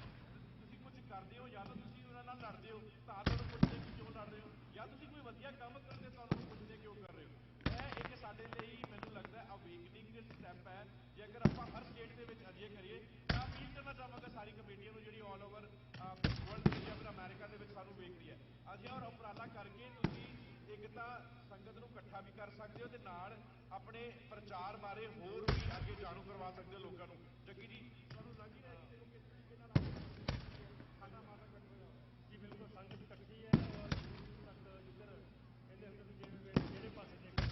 ਤੁਸੀਂ ਕੁਝ ਕਰਦੇ ਹੋ ਜਾਂ ਤਾਂ ਤੁਸੀਂ ਉਹਨਾਂ ਨਾਲ ਲੜਦੇ ਹੋ ਤਾਂ ਤੁਹਾਨੂੰ ਪੁੱਛਦੇ ਕਿ ਕਿਉਂ ਲੜ ਰਹੇ ਹੋ, ਜਾਂ ਤੁਸੀਂ ਕੋਈ ਵਧੀਆ ਕੰਮ ਕਰਦੇ ਤਾਂ ਉਹਨਾਂ ਨੂੰ ਪੁੱਛਦੇ ਕਿਉਂ ਕਰ ਰਹੇ ਹੋ। ਇਹ ਇੱਕ ਸਾਡੇ ਲਈ ਮੈਨੂੰ ਲੱਗਦਾ ਅਵੇਕਨਿੰਗ ਸਟੈਪ ਹੈ। ਜੇ ਅਗਰ ਆਪਾਂ ਹਰ ਸਟੇਟ ਦੇ ਵਿੱਚ ਅਜਿਹੇ ਕਰੀਏ ਤਾਂ ਅਪੀਲ ਕਰਨਾ ਚਾਹਾਂਗਾ ਸਾਰੀ ਕਮੇਟੀਆਂ ਨੂੰ ਜਿਹੜੀ ਆਲ ਓਵਰ ਵਰਲਡ ਦੇ ਜਾਂ ਫਿਰ ਅਮਰੀਕਾ ਦੇ ਵਿੱਚ ਸਾਨੂੰ ਵੇਖ ਰਹੀ ਹੈ, ਅਜਿਹਾ ਔਰ ਉਪਰਾਲਾ ਕਰਕੇ ਤੁਸੀਂ ਇੱਕ ਤਾਂ ਸੰਗਤ ਨੂੰ ਇਕੱਠਾ ਵੀ ਕਰ ਸਕਦੇ ਹੋ ਤੇ ਨਾਲ ਆਪਣੇ ਪ੍ਰਚਾਰ ਬਾਰੇ ਹੋਰ ਵੀ ਅੱਗੇ ਜਾਣੂ ਕਰਵਾ ਸਕਦੇ ਹੋ ਲੋਕਾਂ ਨੂੰ। ਜੱਗੀ ਜੀ ਤੁਹਾਨੂੰ ਲੱਗ ਰਿਹਾ ਕਿ ਸਾਡਾ ਮਾਤਾ ਜੀ ਬਿਲਕੁਲ ਸੰਗਤ ਇਕੱਠੀ ਹੈ ਔਰ ਇੱਧਰ ਕਹਿੰਦੇ ਹੁੰਦੇ ਵੀ ਜਿਹੜੇ ਪਾਸੇ ਦੇਖਦੇ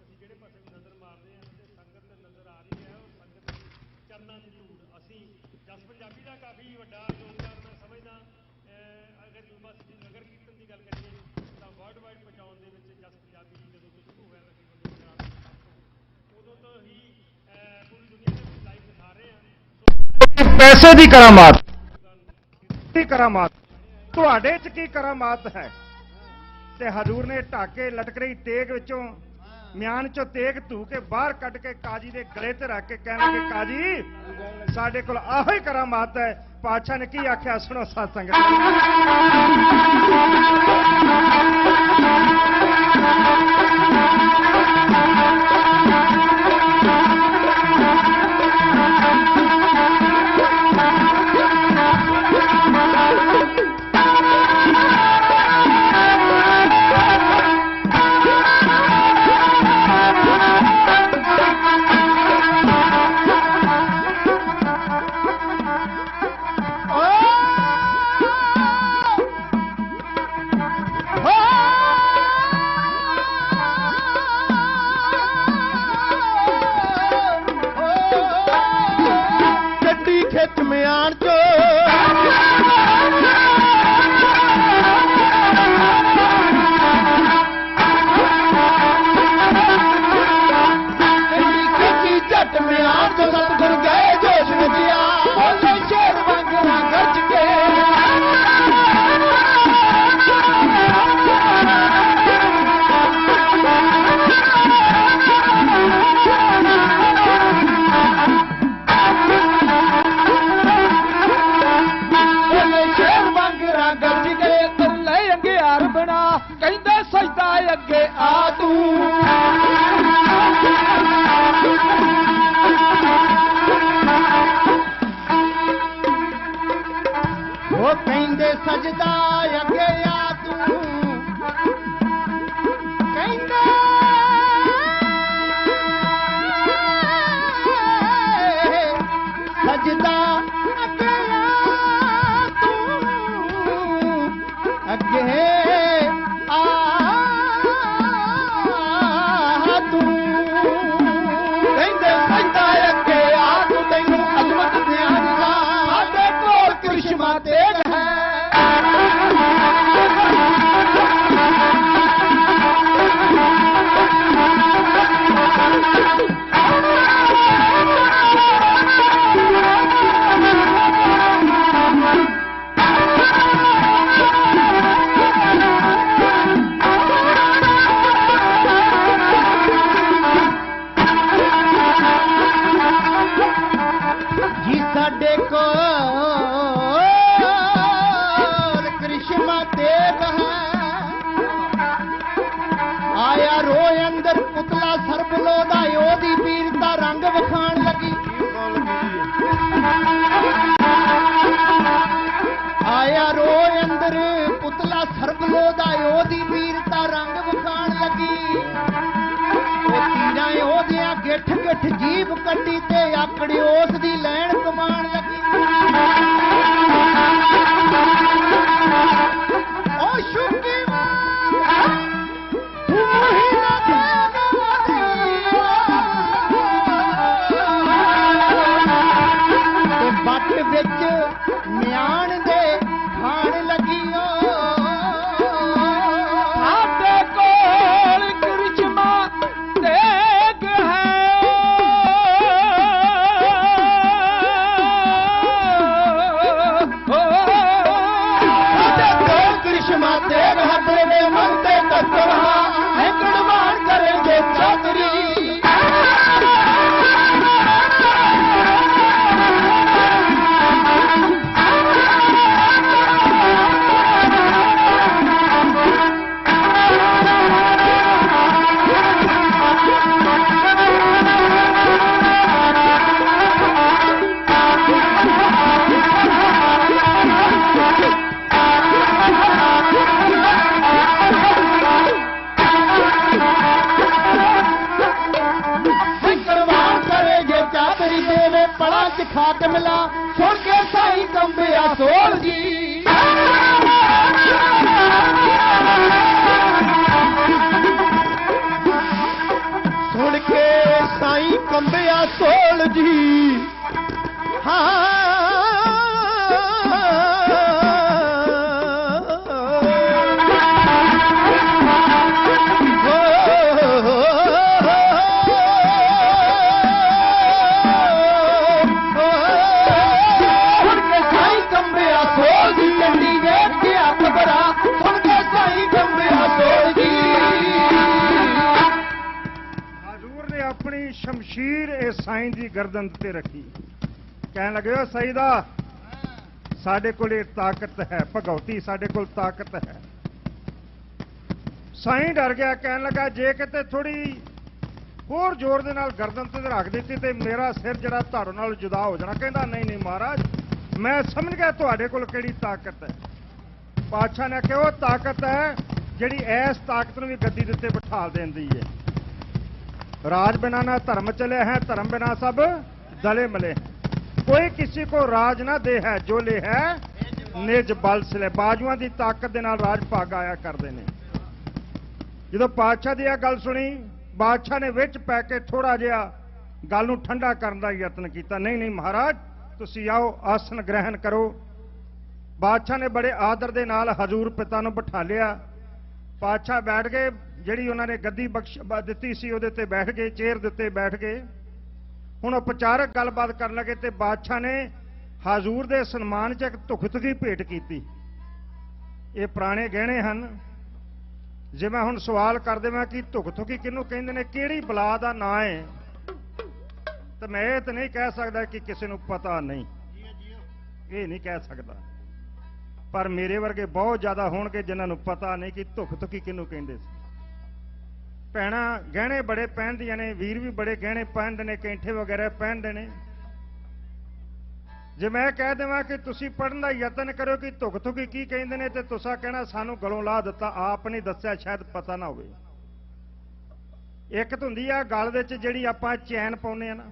ਅਸੀਂ ਜਿਹੜੇ ਪਾਸੇ ਵੀ ਨਜ਼ਰ ਮਾਰਦੇ ਹਾਂ ਤੇ ਸੰਗਤ ਨਜ਼ਰ ਆ ਰਹੀ ਹੈ, ਔਰ ਸੰਗਤ ਦੀ ਚਰਨਾਂ ਦੀ ਧੂੜ। ਅਸੀਂ ਜਸ ਪੰਜਾਬੀ ਦਾ ਕਾਫੀ ਵੱਡਾ ਯੋਗਦਾਨ ਮੈਂ ਸਮਝਦਾ। ਅਗਰ ਯੂਨੀਵਰਸਿਟੀ ਨਗਰ ਕੀਰਤਨ ਦੀ ਗੱਲ ਕਰੀਏ ਤਾਂ ਵਰਲਡ ਵਾਈਡ ਪਹੁੰਚਾਉਣ ਦੇ ਵਿੱਚ ਜਸ ਪੰਜਾਬੀ ਜਦੋਂ ਤੋਂ ਸ਼ੁਰੂ ਹੋਇਆ ਤਕਰੀਬਨ ਉਦੋਂ ਤੋਂ ਹੀ ਪੂਰੀ ਦੁਨੀਆ ਦੇ ਵਿੱਚ ਲਾਈਵ ਦਿਖਾ ਰਹੇ ਹਾਂ। ਪੈਸੇ ਦੀ ਕਰਾਮਾਤ ਦੀ ਕਰਾਮਾਤ ਤੁਹਾਡੇ 'ਚ ਕੀ ਕਰਾਮਾਤ ਹੈ? ਤੇ ਹਜ਼ੂਰ ਨੇ ਢਾਕੇ ਲਟਕ ਰਹੀ ਤੇਗ ਵਿੱਚੋਂ ਮਿਆਨ 'ਚੋਂ ਤੇਗ ਧੂ ਕੇ ਬਾਹਰ ਕੱਢ ਕੇ ਕਾਜੀ ਦੇ ਗਲੇ ਤੇ ਰੱਖ ਕੇ ਕਹਿਣ ਲੱਗੇ, ਕਾਜੀ ਸਾਡੇ ਕੋਲ ਆਹੋ ਹੀ ਕਰਾਮਾਤ ਹੈ। ਪਾਤਸ਼ਾਹ ਨੇ ਕੀ ਆਖਿਆ ਸੁਣੋ ਸਾਧ ਸੰਗਤ। खाट मिला सुन के साई कंबिया सोल जी सुन के साई कंबिया सोल जी हाँ शमशीर ए साईं दी गर्दन ते रखी कहन लगे सईदा साडे कोल ताकत है भगवती साडे कोल ताकत है साईं डर गया कहन लगा जे किते थोड़ी होर जोर दे नाल गर्दन ते रख दित्ती ते मेरा सिर जड़ा धड़ नाल जुदा हो जाना कहंदा नहीं नहीं महाराज मैं समझ गया तुहाडे कोल किहड़ी ताकत है पातशाह ने कहा वो ताकत है जिहड़ी इस ताकत नूं भी गद्दी दे उत्ते बिठा देंदी है राज बिना ना धर्म चले हैं धर्म बिना सब दले मले हैं कोई किसी को राज ना दे है जो ले है निज बल सिले बाजुआं दी ताकत दे नाल राज भाग आया करदे ने जदों पातशाह दी यह गल सुनी बादशाह ने विच पै के थोड़ा जिहा गल नूं ठंडा करन दा यतन कीता नहीं नहीं महाराज तुसीं आओ आसन ग्रहण करो बादशाह ने बड़े आदर दे नाल हजूर पिता नूं बिठा लिया पातशाह बैठ गए ਜਿਹੜੀ ਉਹਨਾਂ ਨੇ ਗੱਦੀ ਬਖਸ਼ ਦਿੱਤੀ ਸੀ ਉਹਦੇ ਤੇ ਬੈਠ ਗਏ ਚੇਅਰ ਦੇ ਉੱਤੇ ਬੈਠ ਗਏ ਹੁਣ ਉਪਚਾਰਕ ਗੱਲਬਾਤ ਕਰਨ ਲੱਗੇ ਤੇ ਬਾਦਸ਼ਾਹ ਨੇ ਹਜ਼ੂਰ ਦੇ ਸਨਮਾਨ 'ਚ ਇੱਕ ਧੁਖਤਗੀ ਭੇਟ ਕੀਤੀ ਇਹ ਪੁਰਾਣੇ ਗਹਿਣੇ ਹਨ ਜੇ ਮੈਂ ਹੁਣ ਸਵਾਲ ਕਰ ਦੇਵਾਂ ਕਿ ਧੁਖਤਗੀ ਕਿਹਨੂੰ ਕਹਿੰਦੇ ਨੇ ਕਿਹੜੀ ਬਲਾ ਦਾ ਨਾਂ ਹੈ ਤਾਂ ਮੈਂ ਇਹ ਤਾਂ ਨਹੀਂ ਕਹਿ ਸਕਦਾ ਕਿ ਕਿਸੇ ਨੂੰ ਪਤਾ ਨਹੀਂ ਇਹ ਨਹੀਂ ਕਹਿ ਸਕਦਾ ਪਰ ਮੇਰੇ ਵਰਗੇ ਬਹੁਤ ਜ਼ਿਆਦਾ ਹੋਣਗੇ ਜਿਨ੍ਹਾਂ ਨੂੰ ਪਤਾ ਨਹੀਂ ਕਿ ਧੁਖਤਗੀ ਕਿਹਨੂੰ ਕਹਿੰਦੇ ਸੀ ਭੈਣਾਂ ਗਹਿਣੇ ਬੜੇ ਪਹਿਨਦੀਆਂ ਨੇ ਵੀਰ ਵੀ ਬੜੇ ਗਹਿਣੇ ਪਹਿਨਦੇ ਨੇ ਕੈਂਠੇ ਵਗੈਰਾ ਪਹਿਨਦੇ ਨੇ ਜੇ ਮੈਂ ਕਹਿ ਦੇਵਾਂ ਕਿ ਤੁਸੀਂ ਪੜ੍ਹਨ ਦਾ ਯਤਨ ਕਰੋ ਕਿ ਧੁਖਤੁਗੀ ਕੀ ਕਹਿੰਦੇ ਨੇ ਤੇ ਤੁਸੀਂ ਕਹਿਣਾ ਸਾਨੂੰ ਗਲੋਂ ਲਾ ਦਿੱਤਾ ਆਪ ਨਹੀਂ ਦੱਸਿਆ ਸ਼ਾਇਦ ਪਤਾ ਨਾ ਹੋਵੇ ਇੱਕ ਤਾਂ ਹੁੰਦੀ ਆ ਗਲ ਵਿੱਚ ਜਿਹੜੀ ਆਪਾਂ ਚੈਨ ਪਾਉਂਦੇ ਆ ਨਾ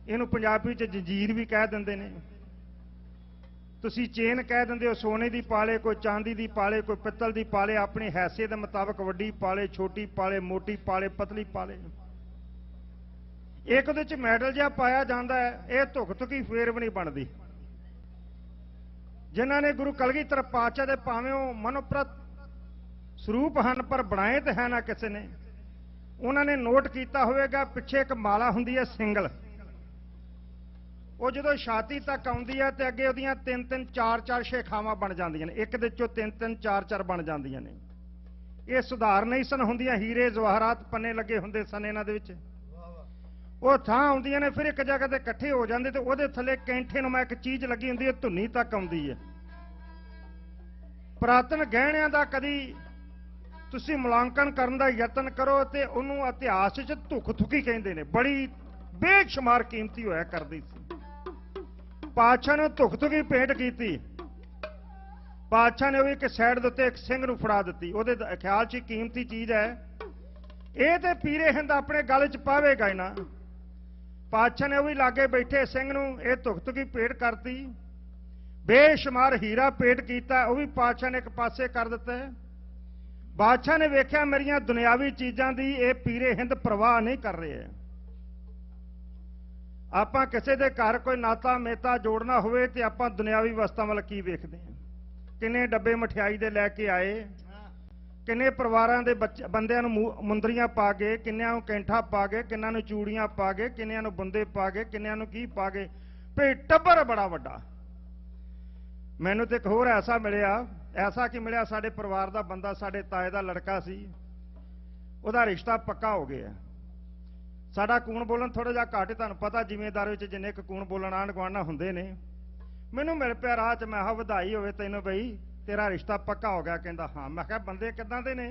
ਇਹਨੂੰ ਪੰਜਾਬੀ 'ਚ ਜੰਜੀਰ ਵੀ ਕਹਿ ਦਿੰਦੇ ਨੇ ਤੁਸੀਂ ਚੇਨ ਕਹਿ ਦਿੰਦੇ ਹੋ ਸੋਨੇ ਦੀ ਪਾਲੇ ਕੋਈ ਚਾਂਦੀ ਦੀ ਪਾਲੇ ਕੋਈ ਪਿੱਤਲ ਦੀ ਪਾਲੇ ਆਪਣੀ ਹੈਸੀਅਤ ਦੇ ਮੁਤਾਬਕ ਵੱਡੀ ਪਾਲੇ ਛੋਟੀ ਪਾਲੇ ਮੋਟੀ ਪਾਲੇ ਪਤਲੀ ਪਾਲੇ ਇੱਕ ਉਹਦੇ 'ਚ ਮੈਡਲ ਜਿਹਾ ਪਾਇਆ ਜਾਂਦਾ ਹੈ ਇਹ ਧੁਖਤੁਕੀ ਫੇਰ ਵੀ ਨਹੀਂ ਬਣਦੀ ਜਿਨ੍ਹਾਂ ਨੇ ਗੁਰੂ ਕਲਗੀਧਰ ਪਾਤਸ਼ਾਹ ਦੇ ਭਾਵੇਂ ਉਹ ਮਨੋਪ੍ਰਤ ਸਰੂਪ ਹਨ ਪਰ ਬਣਾਏ ਤੇ ਹੈ ਨਾ ਕਿਸੇ ਨੇ ਉਹਨਾਂ ਨੇ ਨੋਟ ਕੀਤਾ ਹੋਵੇਗਾ ਪਿੱਛੇ ਇੱਕ ਮਾਲਾ ਹੁੰਦੀ ਹੈ ਸਿੰਗਲ ਉਹ ਜਦੋਂ ਛਾਤੀ ਤੱਕ ਆਉਂਦੀ ਹੈ ਤੇ ਅੱਗੇ ਉਹਦੀਆਂ 3-3 4-4 ਸ਼ੇਖਾਵਾਂ ਬਣ ਜਾਂਦੀਆਂ ਨੇ ਇੱਕ ਦੇ ਚੋਂ 3-3 4-4 ਬਣ ਜਾਂਦੀਆਂ ਨੇ ਇਹ ਸੁਧਾਰ ਨਹੀਂ ਸਨ ਹੁੰਦੀਆਂ ਹੀਰੇ ਜਵਾਹਰਾਤ ਪੰਨੇ ਲੱਗੇ ਹੁੰਦੇ ਸਨ ਇਹਨਾਂ ਦੇ ਵਿੱਚ ਉਹ ਥਾਂ ਆਉਂਦੀਆਂ ਨੇ ਫਿਰ ਇੱਕ ਜਗ੍ਹਾ ਤੇ ਇਕੱਠੇ ਹੋ ਜਾਂਦੇ ਤੇ ਉਹਦੇ ਥੱਲੇ ਕੈਂਠੇ ਨੂੰ ਮੈਂ ਇੱਕ ਚੀਜ਼ ਲੱਗੀ ਹੁੰਦੀ ਹੈ ਧੁੰਨੀ ਤੱਕ ਆਉਂਦੀ ਹੈ ਪੁਰਾਤਨ ਗਹਿਣਿਆਂ ਦਾ ਕਦੀ ਤੁਸੀਂ ਮੁਲਾਂਕਣ ਕਰਨ ਦਾ ਯਤਨ ਕਰੋ ਤੇ ਉਹਨੂੰ ਇਤਿਹਾਸ 'ਚ ਧੁਖਤੁਕੀ ਕਹਿੰਦੇ ਨੇ ਬੜੀ ਬੇਸ਼ੁਮਾਰ ਕੀਮਤੀ ਹੋਇਆ ਕਰਦੀ ਸੀ ਪਾਤਸ਼ਾਹ ਨੇ ਧੁਖਤੁਕੀ ਭੇਟ ਕੀਤੀ ਪਾਤਸ਼ਾਹ ਨੇ ਉਹ ਇੱਕ ਸਾਈਡ ਦੇ ਉੱਤੇ ਇੱਕ ਸਿੰਘ ਨੂੰ ਫੜਾ ਦਿੱਤੀ ਉਹਦੇ ਖਿਆਲ 'ਚ ਕੀਮਤੀ ਚੀਜ਼ ਹੈ ਇਹ ਤੇ ਪੀਰੇ ਹਿੰਦ ਆਪਣੇ ਗਲ 'ਚ ਪਾਵੇਗਾ ਹੀ ਨਾ ਪਾਤਸ਼ਾਹ ਨੇ ਉਹ ਵੀ ਲਾਗੇ ਬੈਠੇ ਸਿੰਘ ਨੂੰ ਇਹ ਧੁਖਤੁਕੀ ਭੇਟ ਕਰਤੀ ਬੇਸ਼ੁਮਾਰ ਹੀਰਾ ਭੇਟ ਕੀਤਾ ਉਹ ਵੀ ਪਾਤਸ਼ਾਹ ਨੇ ਇੱਕ ਪਾਸੇ ਕਰ ਦਿੱਤਾ ਬਾਦਸ਼ਾਹ ਨੇ ਵੇਖਿਆ ਮੇਰੀਆਂ ਦੁਨਿਆਵੀ ਚੀਜ਼ਾਂ ਦੀ ਇਹ ਪੀਰੇ ਹਿੰਦ ਪਰਵਾਹ ਨਹੀਂ ਕਰ ਰਹੇ ਆਪਾਂ ਕਿਸੇ ਦੇ ਘਰ ਕੋਈ ਨਾਤਾ ਮੇਤਾ ਜੋੜਨਾ ਹੋਵੇ ਤੇ ਆਪਾਂ ਦੁਨਿਆਵੀ ਵਸਤਾਂ ਵੱਲ ਕੀ ਵੇਖਦੇ ਹਾਂ ਕਿੰਨੇ ਡੱਬੇ ਮਠਿਆਈ ਦੇ ਲੈ ਕੇ ਆਏ ਕਿੰਨੇ ਪਰਿਵਾਰਾਂ ਦੇ ਬੰਦਿਆਂ ਨੂੰ ਮੁੰਦਰੀਆਂ ਪਾ ਗਏ ਕਿੰਨਿਆਂ ਨੂੰ ਕੈਂਠਾ ਪਾ ਗਏ ਕਿੰਨਿਆਂ ਨੂੰ ਚੂੜੀਆਂ ਪਾ ਗਏ ਕਿੰਨਿਆਂ ਨੂੰ ਬੰਦੇ ਪਾ ਗਏ ਕਿੰਨਿਆਂ ਨੂੰ ਕੀ ਪਾ ਗਏ ਭਈ ਟੱਬਰ ਬੜਾ ਵੱਡਾ ਮੈਨੂੰ ਤੇ ਇੱਕ ਹੋਰ ਐਸਾ ਕੀ ਮਿਲਿਆ ਸਾਡੇ ਪਰਿਵਾਰ ਦਾ ਬੰਦਾ ਸਾਡੇ ਤਾਏ ਦਾ ਲੜਕਾ ਸੀ ਉਹਦਾ ਰਿਸ਼ਤਾ ਪੱਕਾ ਹੋ ਗਿਆ ਸਾਡਾ ਕੂਣ ਬੋਲਣ ਥੋੜਾ ਜਿਹਾ ਘੱਟ ਤੁਹਾਨੂੰ ਪਤਾ ਜ਼ਿਮੀਂਦਾਰ ਵਿੱਚ ਜਿੰਨੇ ਕੁ ਕੂਣ ਬੋਲਣ ਆਂਢ ਗੁਆਂਢ ਹੁੰਦੇ ਨੇ ਮੈਨੂੰ ਮਿਲ ਪਿਆ ਰਾਹ 'ਚ ਮੈਂ ਕਿਹਾ ਵਧਾਈ ਹੋਵੇ ਤੈਨੂੰ ਬਈ ਤੇਰਾ ਰਿਸ਼ਤਾ ਪੱਕਾ ਹੋ ਗਿਆ ਕਹਿੰਦਾ ਹਾਂ ਮੈਂ ਕਿਹਾ ਬੰਦੇ ਕਿੱਦਾਂ ਦੇ ਨੇ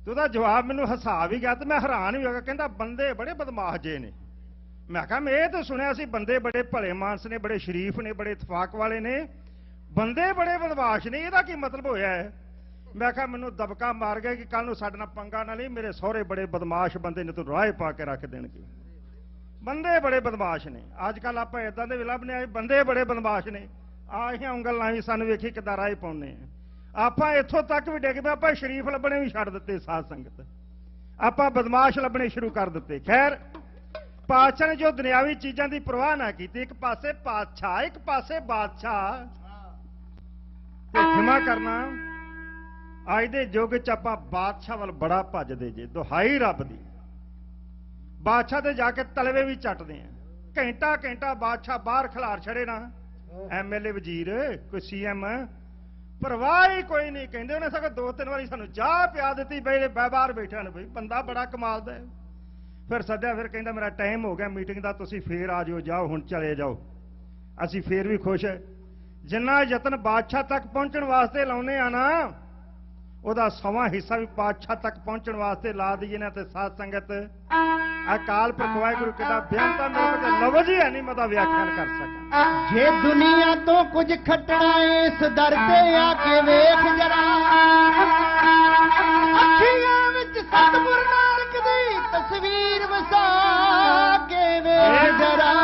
ਤੇ ਉਹਦਾ ਜਵਾਬ ਮੈਨੂੰ ਹਸਾ ਵੀ ਗਿਆ ਤੇ ਮੈਂ ਹੈਰਾਨ ਵੀ ਹੋ ਗਿਆ ਕਹਿੰਦਾ ਬੰਦੇ ਬੜੇ ਬਦਮਾਸ਼ ਜੇ ਨੇ ਮੈਂ ਕਿਹਾ ਮੈਂ ਇਹ ਤਾਂ ਸੁਣਿਆ ਸੀ ਬੰਦੇ ਬੜੇ ਭਲੇ ਮਾਨਸ ਨੇ ਬੜੇ ਸ਼ਰੀਫ ਨੇ ਬੜੇ ਇਤਫਾਕ ਵਾਲੇ ਨੇ ਬੰਦੇ ਬੜੇ ਬਦਮਾਸ਼ ਨੇ ਇਹਦਾ ਕੀ ਮਤਲਬ ਹੋਇਆ ਹੈ ਮੈਂ ਕਿਹਾ ਮੈਨੂੰ ਦਬਕਾ ਮਾਰ ਗਿਆ ਕਿ ਕੱਲ ਨੂੰ ਸਾਡੇ ਨਾਲ ਪੰਗਾ ਨਾ ਲਈ ਮੇਰੇ ਸਹੁਰੇ ਬੜੇ ਬਦਮਾਸ਼ ਬੰਦੇ ਨੇ ਤੂੰ ਰਾਹ ਪਾ ਕੇ ਰੱਖ ਦੇਣਗੇ ਬੰਦੇ ਬੜੇ ਬਦਮਾਸ਼ ਨੇ। ਅੱਜ ਕੱਲ ਆਪਾਂ ਇਦਾਂ ਦੇ ਵੀ ਲੱਭਨੇ ਆ, ਬੰਦੇ ਬੜੇ ਬਦਮਾਸ਼ ਨੇ। ਆਹੀਆਂ ਉਂਗਲਾਂ ਵੀ ਸਾਨੂੰ ਵੇਖੀ ਕਿੱਦਾਂ ਰਾਹ ਪਾਉਂਦੇ ਆ। ਆਪਾਂ ਇੱਥੋਂ ਤੱਕ ਵੀ ਡਿੱਗ ਪਏ, ਆਪਾਂ ਸ਼ਰੀਫ ਲੱਭਣੇ ਵੀ ਛੱਡ ਦਿੱਤੇ। ਸਾਧ ਸੰਗਤ ਆਪਾਂ ਬਦਮਾਸ਼ ਲੱਭਣੇ ਸ਼ੁਰੂ ਕਰ ਦਿੱਤੇ। ਖੈਰ, ਪਾਤਸ਼ਾਹ ਨੇ ਜੋ ਦੁਨਿਆਵੀ ਚੀਜ਼ਾਂ ਦੀ ਪਰਵਾਹ ਨਾ ਕੀਤੀ, ਇੱਕ ਪਾਸੇ ਪਾਤਸ਼ਾਹ ਇੱਕ ਪਾਸੇ ਬਾਦਸ਼ਾਹ, ਤੇ ਖਿਮਾ ਕਰਨਾ ਅੱਜ ਦੇ ਯੁੱਗ 'ਚ ਆਪਾਂ ਬਾਦਸ਼ਾਹ ਵੱਲ ਬੜਾ ਭੱਜਦੇ ਜੇ। ਦੁਹਾਈ ਰੱਬ ਦੀ, ਬਾਦਸ਼ਾਹ ਤੇ ਜਾ ਕੇ ਤਲਵੇ ਵੀ ਚੱਟਦੇ ਆ। ਘੰਟਾ ਘੰਟਾ ਬਾਦਸ਼ਾਹ ਬਾਹਰ ਖਿਲਾਰ ਛੜੇ ਨਾ, ਐਮਐਲਏ ਵਜ਼ੀਰ ਕੋਈ ਸੀਐਮ ਪਰਵਾਹ ਹੀ ਕੋਈ ਨਹੀਂ। ਕਹਿੰਦੇ ਉਹਨੇ ਸਗੋਂ 2-3 ਵਾਰੀ ਸਾਨੂੰ ਚਾਹ ਪਿਆ ਦਿੱਤੀ, ਬਈ ਬਾਹਰ ਬੈਠਿਆ ਨੇ, ਬਈ ਬੰਦਾ ਬੜਾ ਕਮਾਲ ਦਾ ਹੈ। ਫਿਰ ਸੱਦਿਆ, ਫਿਰ ਕਹਿੰਦਾ ਮੇਰਾ ਟਾਈਮ ਹੋ ਗਿਆ ਮੀਟਿੰਗ ਦਾ, ਤੁਸੀਂ ਫੇਰ ਆ ਜਾਓ, ਜਾਓ ਹੁਣ ਚਲੇ ਜਾਓ। ਅਸੀਂ ਫੇਰ ਵੀ ਖੁਸ਼ ਹੈ। ਜਿੰਨਾ ਯਤਨ ਬਾਦਸ਼ਾਹ ਤੱਕ ਪਹੁੰਚਣ ਵਾਸਤੇ ਲਾਉਨੇ ਆ ਨਾ, ਉਹਦਾ 100ਵਾਂ ਹਿੱਸਾ ਵੀ ਬਾਦਸ਼ਾਹ ਤੱਕ ਪਹੁੰਚਣ ਵਾਸਤੇ ਲਾ ਦਈਏ ਨਾ। ਤੇ ਸਾਧ ਸੰਗਤ, ਅਕਾਲ ਪੁਰਖ ਵਾਹਿਗੁਰੂ ਕਿਦਾ ਬੇਅੰਤ ਮੇਰੇ ਕੋਲ ਲਫ਼ਜ਼ ਹੀ ਹੈ ਨਹੀਂ, ਮੈਂ ਤਾਂ ਵਿਆਖਿਆਨ ਕਰ ਸਕਾਂ। ਜੇ ਦੁਨੀਆ ਤੋਂ ਕੁਝ ਖੱਟਣਾ ਇਸ ਦਰ ਤੇ ਆ ਕੇ ਵੇਖ ਜਰਾ, ਅੱਖੀਆਂ ਵਿੱਚ ਸਤਿਗੁਰ ਨਾਨਕ ਦੀ ਤਸਵੀਰ ਵਸਾ ਕੇ ਵੇਖ ਜਰਾ।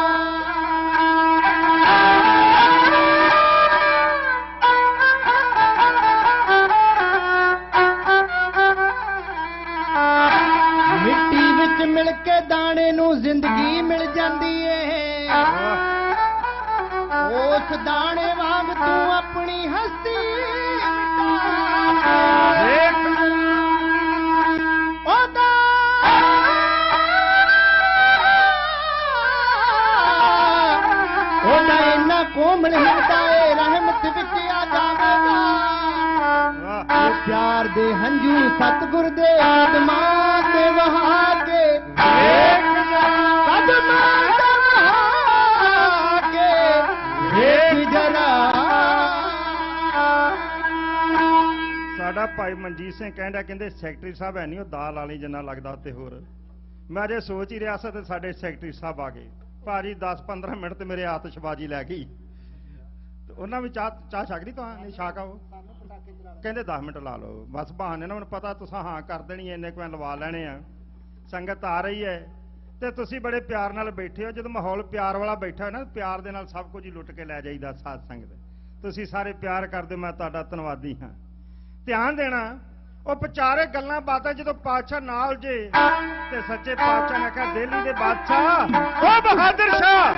ਮਿੱਟੀ ਵਿੱਚ ਮਿਲ ਕੇ ਦਾਣੇ ਨੂੰ ਜ਼ਿੰਦਗੀ ਮਿਲ ਜਾਂਦੀ ਏ, ਉਸ ਦਾਣੇ ਵਾਂਗ ਤੂੰ ਆਪਣੀ ਹਸਤੀ ਉਹਦਾ ਇੰਨਾ ਕੋਮਲ ਹਿਰਦਾ ਏ, ਰਹਿਮਤ ਵਿੱਚ ਆ ਜਾਵੇਗਾ। ਇਹ ਪਿਆਰ ਦੇ ਹੰਝੂ ਸਤਿਗੁਰ ਦੇ ਆਤਮਾ ਤੇ ਵਹਾ ਕੇ ਕਦਮਾਂ ਤੇ ਵਹਾ ਕੇ ਵੇਖ ਜਰਾ। ਸਾਡਾ ਭਾਈ ਮਨਜੀਤ ਸਿੰਘ ਕਹਿੰਦਾ, ਕਹਿੰਦੇ ਸੈਕਟਰੀ ਸਾਹਿਬ ਹੈ ਨਹੀਂ, ਉਹ ਦਾਲ ਵਾਲੀ ਜਿੰਨਾ ਲੱਗਦਾ। ਤੇ ਹੋਰ ਮੈਂ ਅਜੇ ਸੋਚ ਹੀ ਰਿਹਾ ਸੀ ਤੇ ਸਾਡੇ ਸੈਕਟਰੀ ਸਾਹਿਬ ਆ ਗਏ। ਭਾਜੀ 10-15 ਮਿੰਟ ਤੇ ਮੇਰੇ ਆਤਿਸ਼ਬਾਜ਼ੀ ਲੈ ਗਈ। ਤੇ ਉਹਨਾਂ ਵੀ ਚਾਹ ਛਕਦੀ ਤਾਂ ਨਹੀਂ ਛਾਕ ਆਓ, ਕਹਿੰਦੇ 10 ਮਿੰਟ ਲਾ ਲਓ ਬਸ। ਬਹਾਨੇ ਨਾਲ ਮੈਨੂੰ ਪਤਾ ਤੁਸੀਂ ਹਾਂ ਕਰ ਦੇਣੀ, ਇੰਨੇ ਕੁ ਮੈਂ ਲਵਾ ਲੈਣੇ ਆ। ਸੰਗਤ ਆ ਰਹੀ ਹੈ ਤੇ ਤੁਸੀਂ ਬੜੇ ਪਿਆਰ ਨਾਲ ਬੈਠੇ ਹੋ। ਜਦੋਂ ਮਾਹੌਲ ਪਿਆਰ ਵਾਲਾ ਬੈਠਾ ਨਾ, ਪਿਆਰ ਦੇ ਨਾਲ ਸਭ ਕੁਝ ਹੀ ਲੁੱਟ ਕੇ ਲੈ ਜਾਈਦਾ। ਸਾਧ ਸੰਗਤ, ਤੁਸੀਂ ਸਾਰੇ ਪਿਆਰ ਕਰਦੇ, ਮੈਂ ਤੁਹਾਡਾ ਧੰਨਵਾਦੀ ਹਾਂ। ਧਿਆਨ ਦੇਣਾ, ਉਹ ਵਿਚਾਰੇ ਗੱਲਾਂ ਬਾਤਾਂ ਜਦੋਂ ਪਾਤਸ਼ਾਹ ਨਾਲ ਜੇ, ਤੇ ਸੱਚੇ ਪਾਤਸ਼ਾਹ ਨੇ ਕਿਹਾ, ਦਿੱਲੀ ਦੇ ਬਾਦਸ਼ਾਹ ਉਹ ਬਹਾਦਰ ਸ਼ਾਹ,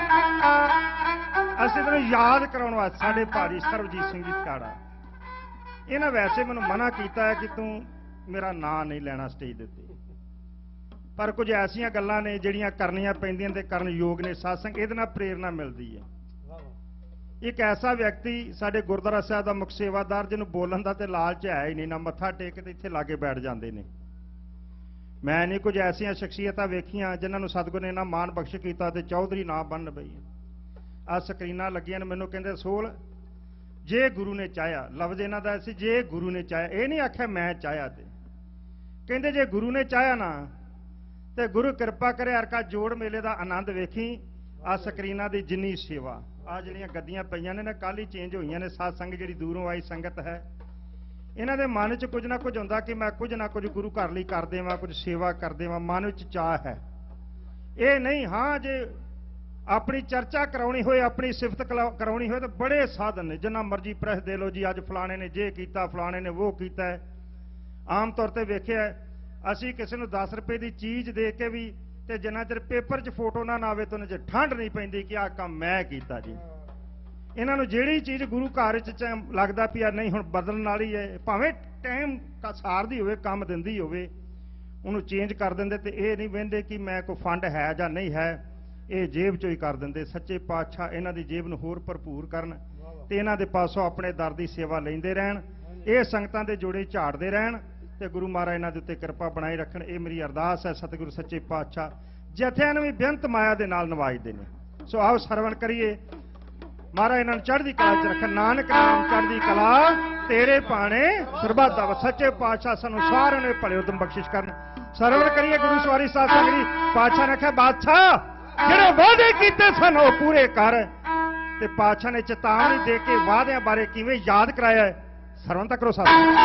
ਅਸੀਂ ਤੈਨੂੰ ਯਾਦ ਕਰਾਉਣ ਵਾਸਤੇ ਸਾਡੇ ਭਾਰੀ ਸਰਬਜੀਤ ਸਿੰਘ ਜੀ ਕਾੜਾ, ਇਹਨਾਂ ਵੈਸੇ ਮੈਨੂੰ ਮਨਾ ਕੀਤਾ ਹੈ ਕਿ ਤੂੰ ਮੇਰਾ ਨਾਂ ਨਹੀਂ ਲੈਣਾ ਸਟੇਜ ਦੇ ਉੱਤੇ, ਪਰ ਕੁਝ ਐਸੀਆਂ ਗੱਲਾਂ ਨੇ ਜਿਹੜੀਆਂ ਕਰਨੀਆਂ ਪੈਂਦੀਆਂ ਤੇ ਕਰਨ ਯੋਗ ਨੇ। ਸਾਧ-ਸੰਗ ਇਹਦੇ ਨਾਲ ਪ੍ਰੇਰਨਾ ਮਿਲਦੀ ਹੈ। ਇੱਕ ਐਸਾ ਵਿਅਕਤੀ ਸਾਡੇ ਗੁਰਦੁਆਰਾ ਸਾਹਿਬ ਦਾ ਮੁੱਖ ਸੇਵਾਦਾਰ, ਜਿਹਨੂੰ ਬੋਲਣ ਦਾ ਤੇ ਲਾਲਚ ਹੈ ਹੀ ਨਹੀਂ, ਨਾ ਮੱਥਾ ਟੇਕ ਕੇ ਤੇ ਇੱਥੇ ਲਾਗੇ ਬੈਠ ਜਾਂਦੇ ਨੇ। ਮੈਂ ਨਹੀਂ ਕੁਝ ਐਸੀਆਂ ਸ਼ਖਸੀਅਤਾਂ ਵੇਖੀਆਂ ਜਿਨ੍ਹਾਂ ਨੂੰ ਸਤਿਗੁਰ ਨੇ ਇੰਨਾ ਮਾਣ ਬਖਸ਼ ਕੀਤਾ ਤੇ ਚੌਧਰੀ ਨਾ ਬਣਨ ਪਈ। ਆਹ ਸਕਰੀਨਾਂ ਲੱਗੀਆਂ ਨੇ, ਮੈਨੂੰ ਕਹਿੰਦੇ ਸੋਲ ਜੇ ਗੁਰੂ ਨੇ ਚਾਹਿਆ, ਲਫ਼ਜ਼ ਇਹਨਾਂ ਦਾ ਸੀ ਜੇ ਗੁਰੂ ਨੇ ਚਾਹਿਆ, ਇਹ ਨਹੀਂ ਆਖਿਆ ਮੈਂ ਚਾਹਿਆ। ਤੇ ਕਹਿੰਦੇ ਜੇ ਗੁਰੂ ਨੇ ਚਾਹਿਆ ਨਾ ਤੇ ਗੁਰੂ ਕਿਰਪਾ ਕਰੇ ਅਰਕਾ ਜੋੜ ਮੇਲੇ ਦਾ ਆਨੰਦ ਵੇਖੀ। ਆਹ ਸਕਰੀਨਾਂ ਦੀ ਜਿੰਨੀ ਸੇਵਾ, ਆ ਜਿਹੜੀਆਂ ਗੱਦੀਆਂ ਪਈਆਂ ਨੇ ਨਾ, ਕੱਲ੍ਹ ਹੀ ਚੇਂਜ ਹੋਈਆਂ ਨੇ। ਸਾਧ ਸੰਗ ਜਿਹੜੀ ਦੂਰੋਂ ਆਈ ਸੰਗਤ ਹੈ, ਇਹਨਾਂ ਦੇ ਮਨ 'ਚ ਕੁਝ ਨਾ ਕੁਝ ਹੁੰਦਾ ਕਿ ਮੈਂ ਕੁਝ ਨਾ ਕੁਝ ਗੁਰੂ ਘਰ ਲਈ ਕਰ ਦੇਵਾਂ, ਕੁਝ ਸੇਵਾ ਕਰ ਦੇਵਾਂ, ਮਨ ਵਿੱਚ ਚਾਹ ਹੈ। ਇਹ ਨਹੀਂ, ਹਾਂ ਜੇ ਆਪਣੀ ਚਰਚਾ ਕਰਾਉਣੀ ਹੋਏ, ਆਪਣੀ ਸਿਫਤ ਕਰਾਉਣੀ ਹੋਏ ਤਾਂ ਬੜੇ ਸਾਧਨ ਨੇ, ਜਿੰਨਾ ਮਰਜ਼ੀ ਪ੍ਰੈਸ ਦੇ ਲਓ ਜੀ, ਅੱਜ ਫਲਾਣੇ ਨੇ ਜੇ ਕੀਤਾ, ਫਲਾਣੇ ਨੇ ਉਹ ਕੀਤਾ। ਆਮ ਤੌਰ ਤੇ ਵੇਖਿਆ ਅਸੀਂ ਕਿਸੇ ਨੂੰ 10 ਰੁਪਏ ਦੀ ਚੀਜ਼ ਦੇ ਕੇ ਵੀ, ਤੇ ਜਿੰਨਾ ਚਿਰ ਪੇਪਰ 'ਚ ਫੋਟੋ ਨਾ ਆਵੇ ਤਾਂ ਉਹਨਾਂ 'ਚ ਠੰਡ ਨਹੀਂ ਪੈਂਦੀ ਕਿ ਆਹ ਕੰਮ ਮੈਂ ਕੀਤਾ ਜੀ। ਇਹਨਾਂ ਨੂੰ ਜਿਹੜੀ ਚੀਜ਼ ਗੁਰੂ ਘਰ 'ਚ ਲੱਗਦਾ ਪਿਆ ਨਹੀਂ ਹੁਣ ਬਦਲਣ ਵਾਲੀ ਹੈ, ਭਾਵੇਂ ਟਾਈਮ ਸਾਰਦੀ ਹੋਵੇ, ਕੰਮ ਦਿੰਦੀ ਹੋਵੇ, ਉਹਨੂੰ ਚੇਂਜ ਕਰ ਦਿੰਦੇ। ਤੇ ਇਹ ਨਹੀਂ ਵਹਿੰਦੇ ਕਿ ਮੈਂ ਕੋਈ ਫੰਡ ਹੈ ਜਾਂ ਨਹੀਂ ਹੈ, ਇਹ ਜੇਬ 'ਚੋਂ ਹੀ ਕਰ ਦਿੰਦੇ। ਸੱਚੇ ਪਾਤਸ਼ਾਹ ਇਹਨਾਂ ਦੀ ਜੇਬ ਨੂੰ ਹੋਰ ਭਰਪੂਰ ਕਰਨ ਤੇ ਇਹਨਾਂ ਦੇ ਪਾਸੋਂ ਆਪਣੇ ਦਰ ਦੀ ਸੇਵਾ ਲੈਂਦੇ ਰਹਿਣ, ਇਹ ਸੰਗਤਾਂ ਦੇ ਜੋੜੇ ਝਾੜਦੇ ਰਹਿਣ ਤੇ ਗੁਰੂ ਮਹਾਰਾਜ ਇਹਨਾਂ ਦੇ ਉੱਤੇ ਕਿਰਪਾ ਬਣਾਈ ਰੱਖਣ। ਇਹ ਮੇਰੀ ਅਰਦਾਸ ਹੈ। ਸਤਿਗੁਰੂ ਸੱਚੇ ਪਾਤਸ਼ਾਹ ਜਥਿਆਂ ਨੂੰ ਵੀ ਬੇਅੰਤ ਮਾਇਆ ਦੇ ਨਾਲ ਨਵਾਜਦੇ ਨੇ। ਸੋ ਆਓ ਸਰਵਣ ਕਰੀਏ। ਮਹਾਰਾਜ ਇਹਨਾਂ ਨੂੰ ਚੜ੍ਹਦੀ ਕਲਾ 'ਚ ਰੱਖਣ। ਨਾਨਕ ਨਾਮ ਚੜ੍ਹਦੀ ਕਲਾ ਤੇਰੇ ਭਾਣੇ ਸਰਬੱਤ ਦਾ। ਸੱਚੇ ਪਾਤਸ਼ਾਹ ਸਾਨੂੰ ਸਾਰਿਆਂ ਨੂੰ ਭਲੇ ਉਦਮ ਬਖਸ਼ਿਸ਼ ਕਰਨ। ਸਰਵਣ ਕਰੀਏ ਗੁਰੂ ਸਵਾਰੀ ਸਾਧ ਸੰਗਤ ਜੀ। ਪਾਤਸ਼ਾਹ ਨੇ ਕਿਹਾ, ਬਾਦਸ਼ਾਹ ਜਿਹੜੇ ਵਾਅਦੇ ਕੀਤੇ ਸਨ ਉਹ ਪੂਰੇ ਕਰ। ਤੇ ਪਾਤਸ਼ਾਹ ਨੇ ਚੇਤਾਵਨੀ ਦੇ ਕੇ ਵਾਅਦਿਆਂ ਬਾਰੇ ਕਿਵੇਂ ਯਾਦ ਕਰਾਇਆ ਹੈ। ਸਰਵਣ ਤਾਂ ਕਰੋ ਸਾਧ ਸੰਗਤ।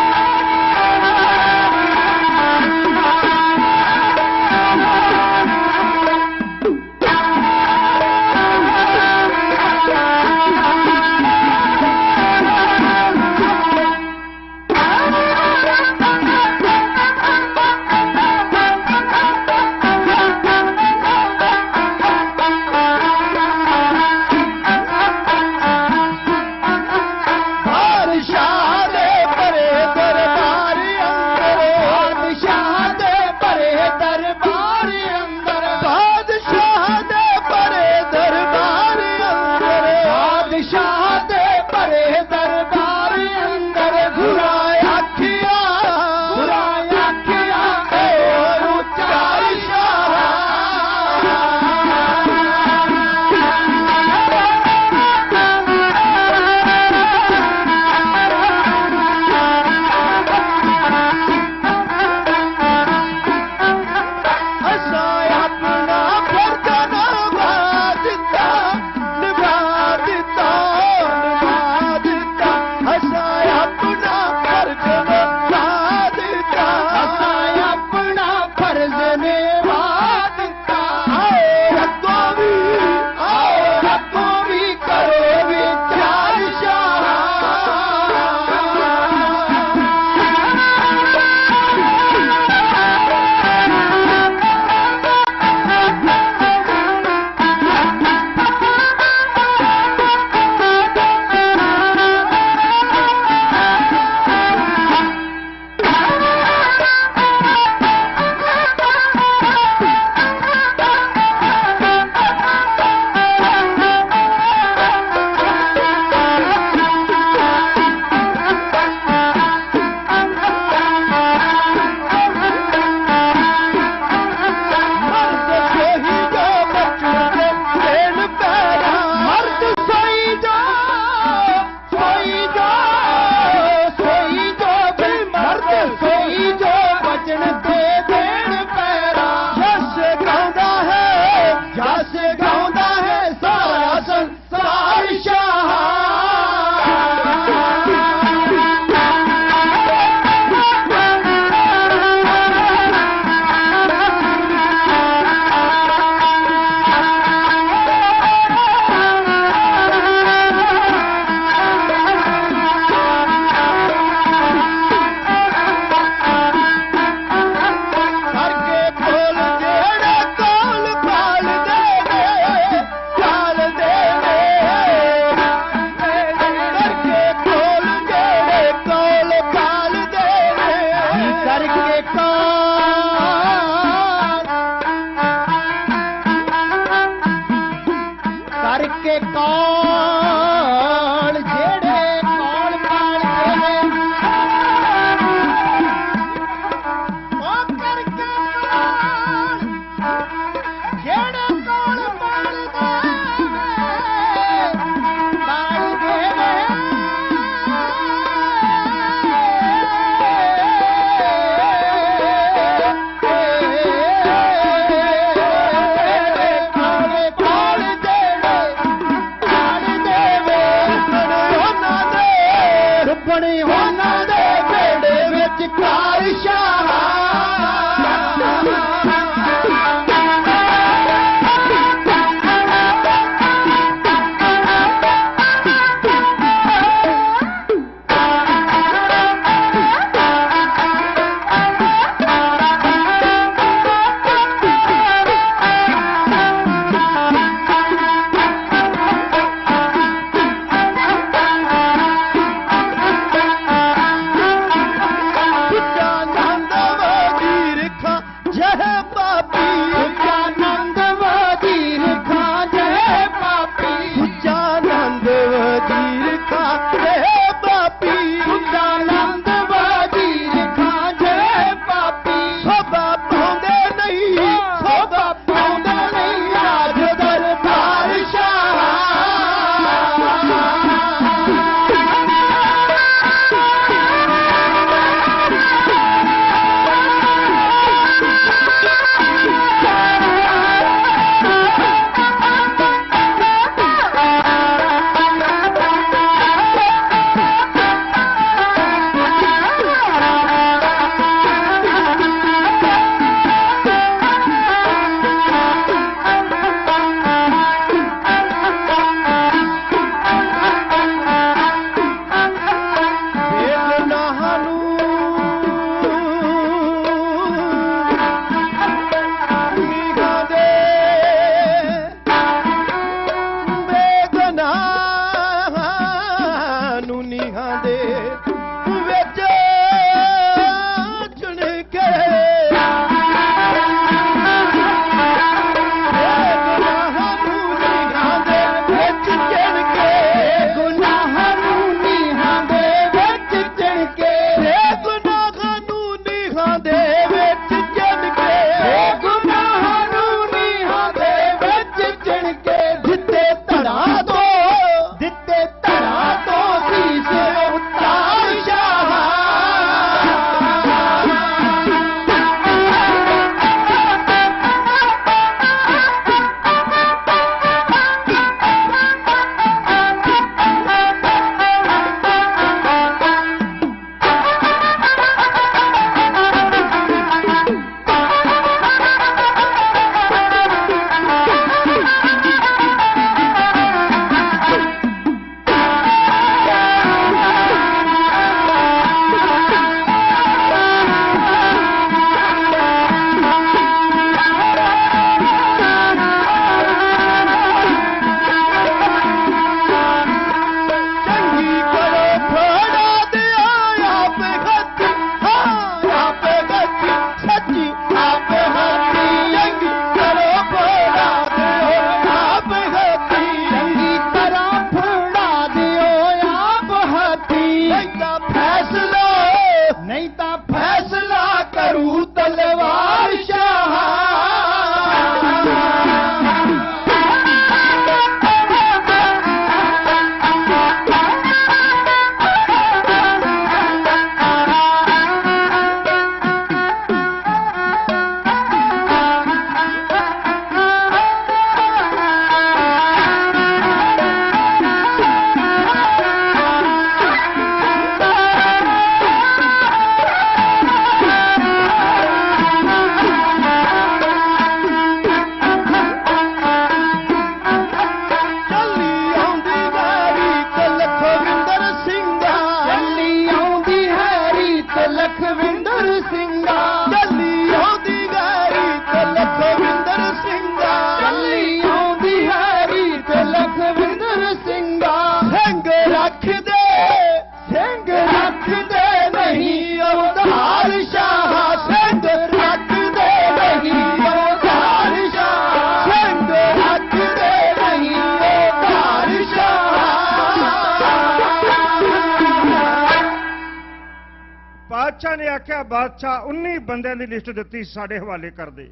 ਪਾਤਸ਼ਾਹ ਨੇ ਆਖਿਆ ਬਾਦਸ਼ਾਹ 19 ਬੰਦਿਆਂ ਦੀ ਲਿਸਟ ਦਿੱਤੀ ਸਾਡੇ ਹਵਾਲੇ ਕਰ ਦੇ।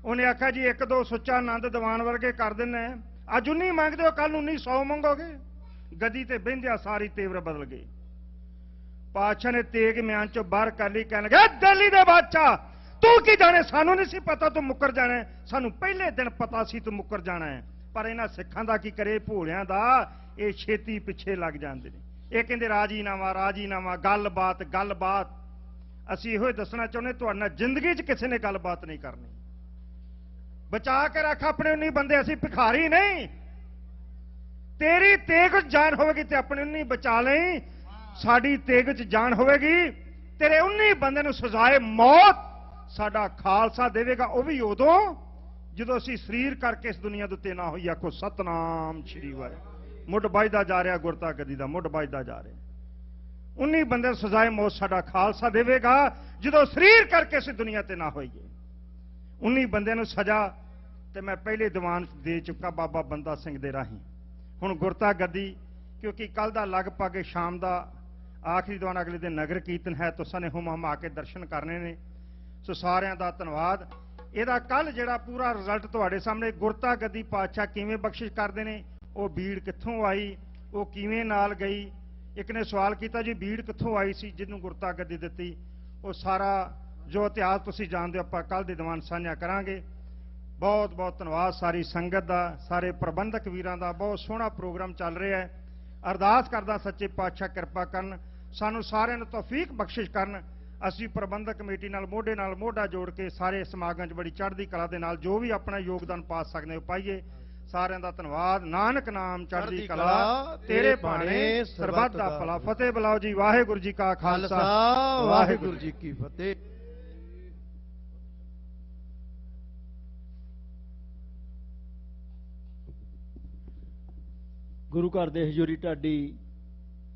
ਉਹਨੇ ਆਖਿਆ ਜੀ ਇੱਕ ਦੋ ਸੁੱਚਾ ਆਨੰਦ ਦੀਵਾਨ ਵਰਗੇ ਕਰ ਦਿੰਨੇ, ਅੱਜ 19 ਮੰਗਦੇ ਹੋ ਕੱਲ ਨੂੰ 100 ਮੰਗੋਗੇ। ਗੱਦੀ ਤੇ ਬਹਿੰਦਿਆਂ ਸਾਰੀ ਤੇਵਰ ਬਦਲ ਗਈ। ਪਾਤਸ਼ਾਹ ਨੇ ਤੇਗ ਮਿਆਨ ਚੋਂ ਬਾਹਰ ਕਰ ਲਈ, ਕਹਿਣ ਲੱਗਾ ਦਿੱਲੀ ਦੇ ਬਾਦਸ਼ਾਹ ਤੂੰ ਕੀ ਜਾਣੇ, ਸਾਨੂੰ ਨਹੀਂ ਸੀ ਪਤਾ ਤੂੰ ਮੁੱਕਰ ਜਾਣਾ, ਸਾਨੂੰ ਪਹਿਲੇ ਦਿਨ ਪਤਾ ਸੀ ਤੂੰ ਮੁੱਕਰ ਜਾਣਾ ਹੈ। ਪਰ ਇਹਨਾਂ ਸਿੱਖਾਂ ਦਾ ਕੀ ਕਰੇ, ਭੋਲਿਆਂ ਦਾ, ਇਹ ਛੇਤੀ ਪਿੱਛੇ ਲੱਗ ਜਾਂਦੇ ਨੇ। ਇਹ ਕਹਿੰਦੇ ਰਾਜੀਨਾਮਾ ਰਾਜੀਨਾਮਾ, ਗੱਲਬਾਤ ਗੱਲਬਾਤ। ਅਸੀਂ ਇਹੋ ਹੀ ਦੱਸਣਾ ਚਾਹੁੰਦੇ ਤੁਹਾਡੇ ਨਾਲ ਜ਼ਿੰਦਗੀ 'ਚ ਕਿਸੇ ਨੇ ਗੱਲਬਾਤ ਨਹੀਂ ਕਰਨੀ। ਬਚਾ ਕੇ ਰੱਖ ਆਪਣੇ 19 ਬੰਦੇ, ਅਸੀਂ ਭਿਖਾਰੀ ਨਹੀਂ। ਤੇਰੀ ਤੇਗ 'ਚ ਜਾਨ ਹੋਵੇਗੀ ਤੇ ਆਪਣੇ 19 ਬਚਾ ਲਈ, ਸਾਡੀ ਤੇਗ 'ਚ ਜਾਨ ਹੋਵੇਗੀ ਤੇਰੇ 19 ਬੰਦੇ ਨੂੰ ਸਜ਼ਾਏ ਮੌਤ ਸਾਡਾ ਖਾਲਸਾ ਦੇਵੇਗਾ। ਉਹ ਵੀ ਉਦੋਂ ਜਦੋਂ ਅਸੀਂ ਸਰੀਰ ਕਰਕੇ ਇਸ ਦੁਨੀਆ ਦੇ ਉੱਤੇ ਨਾ ਹੋਈ। ਆਖੋ ਸਤਨਾਮ ਸ਼੍ਰੀ ਵਾਹਿਗੁਰੂ। ਮੁੱਢ ਵੱਜਦਾ ਜਾ ਰਿਹਾ ਗੁਰਤਾ ਗੱਦੀ ਦਾ, ਮੁੱਢ ਵੱਜਦਾ ਜਾ ਰਿਹਾ। 19 ਬੰਦੇ ਨੂੰ ਸਜ਼ਾਏ ਮੌਤ ਸਾਡਾ ਖਾਲਸਾ ਦੇਵੇਗਾ ਜਦੋਂ ਸਰੀਰ ਕਰਕੇ ਇਸ ਦੁਨੀਆ ਤੇ ਨਾ ਹੋਈਏ। 19 ਬੰਦਿਆਂ ਨੂੰ ਸਜ਼ਾ ਤੇ ਮੈਂ ਪਹਿਲੇ ਦੀਵਾਨ ਦੇ ਚੁੱਕਾ ਬਾਬਾ ਬੰਦਾ ਸਿੰਘ ਦੇ ਰਾਹੀਂ। ਹੁਣ ਗੁਰਤਾ ਗੱਦੀ, ਕਿਉਂਕਿ ਕੱਲ ਦਾ ਲਗਭਗ ਸ਼ਾਮ ਦਾ ਆਖਰੀ ਦੀਵਾਨ, ਅਗਲੇ ਦਿਨ ਨਗਰ ਕੀਰਤਨ ਹੈ, ਤੁਸਾਂ ਨੇ ਹੁਮ-ਹੁਮਾ ਕੇ ਦਰਸ਼ਨ ਕਰਨੇ ਨੇ। ਸੋ ਸਾਰਿਆਂ ਦਾ ਧੰਨਵਾਦ। ਇਹਦਾ ਕੱਲ ਜਿਹੜਾ ਪੂਰਾ ਰਿਜ਼ਲਟ ਤੁਹਾਡੇ ਸਾਹਮਣੇ, ਗੁਰਤਾ ਗੱਦੀ ਪਾਤਸ਼ਾਹ ਕਿਵੇਂ ਬਖਸ਼ਿਸ਼ ਕਰਦੇ ਨੇ, ਉਹ ਬੀੜ ਕਿੱਥੋਂ ਆਈ, ਉਹ ਕਿਵੇਂ ਨਾਲ ਗਈ। ਇੱਕ ਨੇ ਸਵਾਲ ਕੀਤਾ ਜੀ ਬੀੜ ਕਿੱਥੋਂ ਆਈ ਸੀ ਜਿਹਨੂੰ ਗੁਰਤਾ ਗੱਦੀ ਦਿੱਤੀ। ਉਹ ਸਾਰਾ ਜੋ ਇਤਿਹਾਸ ਤੁਸੀਂ ਜਾਣਦੇ ਹੋ ਆਪਾਂ ਕੱਲ ਦੇ ਦੀਵਾਨ ਸਾਂਝਾ ਕਰਾਂਗੇ। ਬਹੁਤ ਬਹੁਤ ਧੰਨਵਾਦ ਸਾਰੀ ਸੰਗਤ ਦਾ, ਸਾਰੇ ਪ੍ਰਬੰਧਕ ਵੀਰਾਂ ਦਾ। ਬਹੁਤ ਸੋਹਣਾ ਪ੍ਰੋਗਰਾਮ ਚੱਲ ਰਿਹਾ ਹੈ। ਅਰਦਾਸ ਕਰਦਾ ਸੱਚੇ ਪਾਤਸ਼ਾਹ ਕਿਰਪਾ ਕਰਨ, ਸਾਨੂੰ ਸਾਰਿਆਂ ਨੂੰ ਤੌਫੀਕ ਬਖਸ਼ਿਸ਼ ਕਰਨ। ਅਸੀਂ ਪ੍ਰਬੰਧਕ ਕਮੇਟੀ ਨਾਲ ਮੋਢਾ ਜੋੜ ਕੇ ਸਾਰੇ ਸਮਾਗਮ 'ਚ ਬੜੀ ਚੜ੍ਹਦੀ ਕਲਾ ਦੇ ਨਾਲ ਜੋ ਵੀ ਆਪਣਾ ਯੋਗਦਾਨ ਪਾ ਸਕਦੇ ਹੋ ਪਾਈਏ। ਸਾਰਿਆਂ ਦਾ ਧੰਨਵਾਦ। ਨਾਨਕ ਨਾਮ ਚੜ੍ਹਦੀ ਕਲਾ, ਤੇਰੇ ਬਾਣੇ ਸਰਬੱਤ ਦਾ ਭਲਾ। ਫਤਿਹ ਬੁਲਾਓ ਜੀ। ਵਾਹਿਗੁਰੂ ਜੀ ਕਾ ਖਾਲਸਾ, ਵਾਹਿਗੁਰੂ ਜੀ ਕੀ ਫਤਿਹ। ਗੁਰੂ ਘਰ ਦੇ ਹਜ਼ੂਰੀ ਢਾਡੀ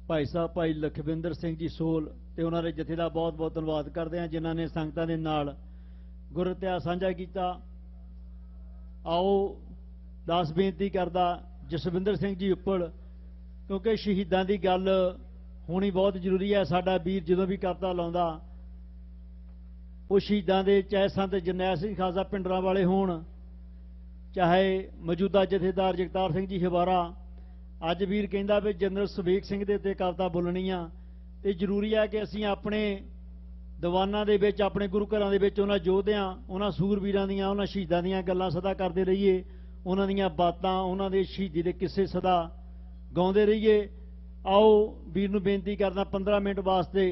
ਭਾਈ ਸਾਹਿਬ ਭਾਈ ਲਖਵਿੰਦਰ ਸਿੰਘ ਜੀ ਸੋਲ ਤੇ ਉਹਨਾਂ ਦੇ ਜਥੇ ਦਾ ਬਹੁਤ ਬਹੁਤ ਧੰਨਵਾਦ ਕਰਦੇ ਹਾਂ ਜਿਨ੍ਹਾਂ ਨੇ ਸੰਗਤਾਂ ਦੇ ਨਾਲ ਗੁਰ ਇਤਿਹਾਸ ਸਾਂਝਾ ਕੀਤਾ। ਆਓ ਦਾਸ ਬੇਨਤੀ ਕਰਦਾ ਜਸਵਿੰਦਰ ਸਿੰਘ ਜੀ ਉੱਪਲ, ਕਿਉਂਕਿ ਸ਼ਹੀਦਾਂ ਦੀ ਗੱਲ ਹੋਣੀ ਬਹੁਤ ਜ਼ਰੂਰੀ ਹੈ। ਸਾਡਾ ਵੀਰ ਜਦੋਂ ਵੀ ਕਰਤਾ ਲਾਉਂਦਾ ਉਹ ਸ਼ਹੀਦਾਂ ਦੇ, ਚਾਹੇ ਸੰਤ ਜਰਨੈਲ ਸਿੰਘ ਖਾਲਸਾ ਪਿੰਡਰਾਂ ਵਾਲੇ ਹੋਣ, ਚਾਹੇ ਮੌਜੂਦਾ ਜਥੇਦਾਰ ਜਗਤਾਰ ਸਿੰਘ ਜੀ ਹਵਾਰਾ। ਅੱਜ ਵੀਰ ਕਹਿੰਦਾ ਵੀ ਜਨਰਲ ਸੁਬੇਗ ਸਿੰਘ ਦੇ ਉੱਤੇ ਕਵਿਤਾ ਬੋਲਣੀ ਆ, ਤੇ ਜ਼ਰੂਰੀ ਹੈ ਕਿ ਅਸੀਂ ਆਪਣੇ ਦੀਵਾਨਾਂ ਦੇ ਵਿੱਚ, ਆਪਣੇ ਗੁਰੂ ਘਰਾਂ ਦੇ ਵਿੱਚ ਉਹਨਾਂ ਯੋਧਿਆਂ, ਉਹਨਾਂ ਸੂਰਬੀਰਾਂ ਦੀਆਂ, ਉਹਨਾਂ ਸ਼ਹੀਦਾਂ ਦੀਆਂ ਗੱਲਾਂ ਸਦਾ ਕਰਦੇ ਰਹੀਏ। ਉਹਨਾਂ ਦੀਆਂ ਬਾਤਾਂ, ਉਹਨਾਂ ਦੇ ਸ਼ਹੀਦੀ ਦੇ ਕਿੱਸੇ ਸਦਾ ਗਾਉਂਦੇ ਰਹੀਏ। ਆਓ ਵੀਰ ਨੂੰ ਬੇਨਤੀ ਕਰਦਾ 15 ਮਿੰਟ ਵਾਸਤੇ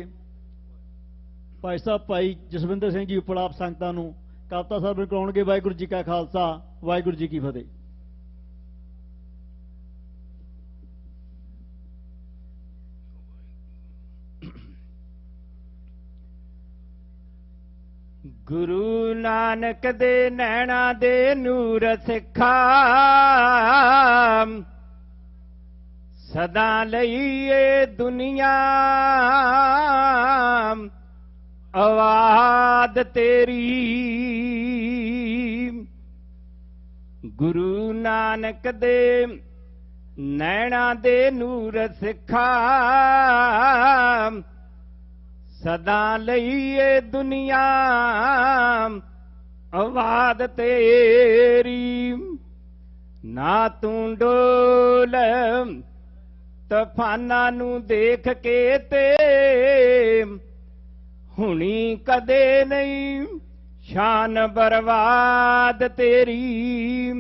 ਭਾਈ ਸਾਹਿਬ ਭਾਈ ਜਸਵਿੰਦਰ ਸਿੰਘ ਜੀ ਉੱਪਲ ਆਪ ਸੰਗਤਾਂ ਨੂੰ ਕਵਿਤਾ ਸਾਹਿਬ ਕਰਾਉਣਗੇ। ਵਾਹਿਗੁਰੂ ਜੀ ਕਾ ਖਾਲਸਾ, ਵਾਹਿਗੁਰੂ ਜੀ ਕੀ ਫਤਿਹ। ਗੁਰੂ ਨਾਨਕ ਦੇ ਨੈਣਾ ਦੇ ਨੂਰ ਸਿੱਖਾ, ਸਦਾ ਲਈ ਇਹ ਦੁਨੀਆ ਆਵਾਜ਼ ਤੇਰੀ। ਗੁਰੂ ਨਾਨਕ ਦੇ ਨੈਣਾ ਦੇ ਨੂਰ ਸਿੱਖਾ, ਸਦਾ ਲਈ ਇਹ ਦੁਨੀਆ ਆਵਾਜ਼ ਤੇਰੀ। ਨਾ ਤੂੰ ਡੋਲ ਤੂਫਾਨਾਂ ਨੂੰ ਦੇਖ ਕੇ ਤੇ ਹੁਣੀ ਕਦੇ ਨਹੀਂ ਸ਼ਾਨ ਬਰਬਾਦ ਤੇਰੀ।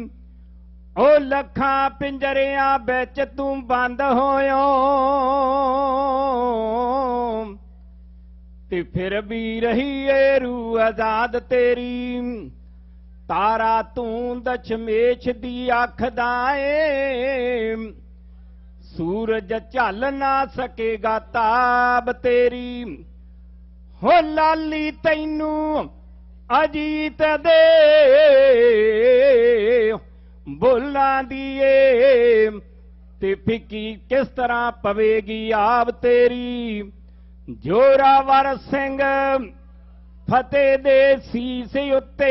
ਉਹ ਲੱਖਾਂ ਪਿੰਜਰਿਆਂ ਵਿੱਚ ਤੂੰ ਬੰਦ ਹੋਇਓ ਤੇ ਫਿਰ ਵੀ ਰਹੀ ਏ ਰੂਹ ਆਜ਼ਾਦ ਤੇਰੀ। ਤਾਰਾ ਤੂੰ ਦਸ਼ਮੇਸ਼ ਦੀ ਅੱਖ ਦਾ ਏ, ਸੂਰਜ ਝੱਲ ਨਾ ਸਕੇਗਾ ਤਾਬ ਤੇਰੀ। ਹੋ ਲਾਲੀ ਤੈਨੂੰ ਅਜੀਤ ਦੇ ਬੋਲਾਂ ਦੀ ਏ, ਤੇ ਫਿੱਕੀ ਕਿਸ ਤਰ੍ਹਾਂ ਪਵੇਗੀ ਆਬ ਤੇਰੀ। ਜੋਰਾਵਰ ਸਿੰਘ ਫਤਿਹ ਦੇ ਸੀਸ ਉੱਤੇ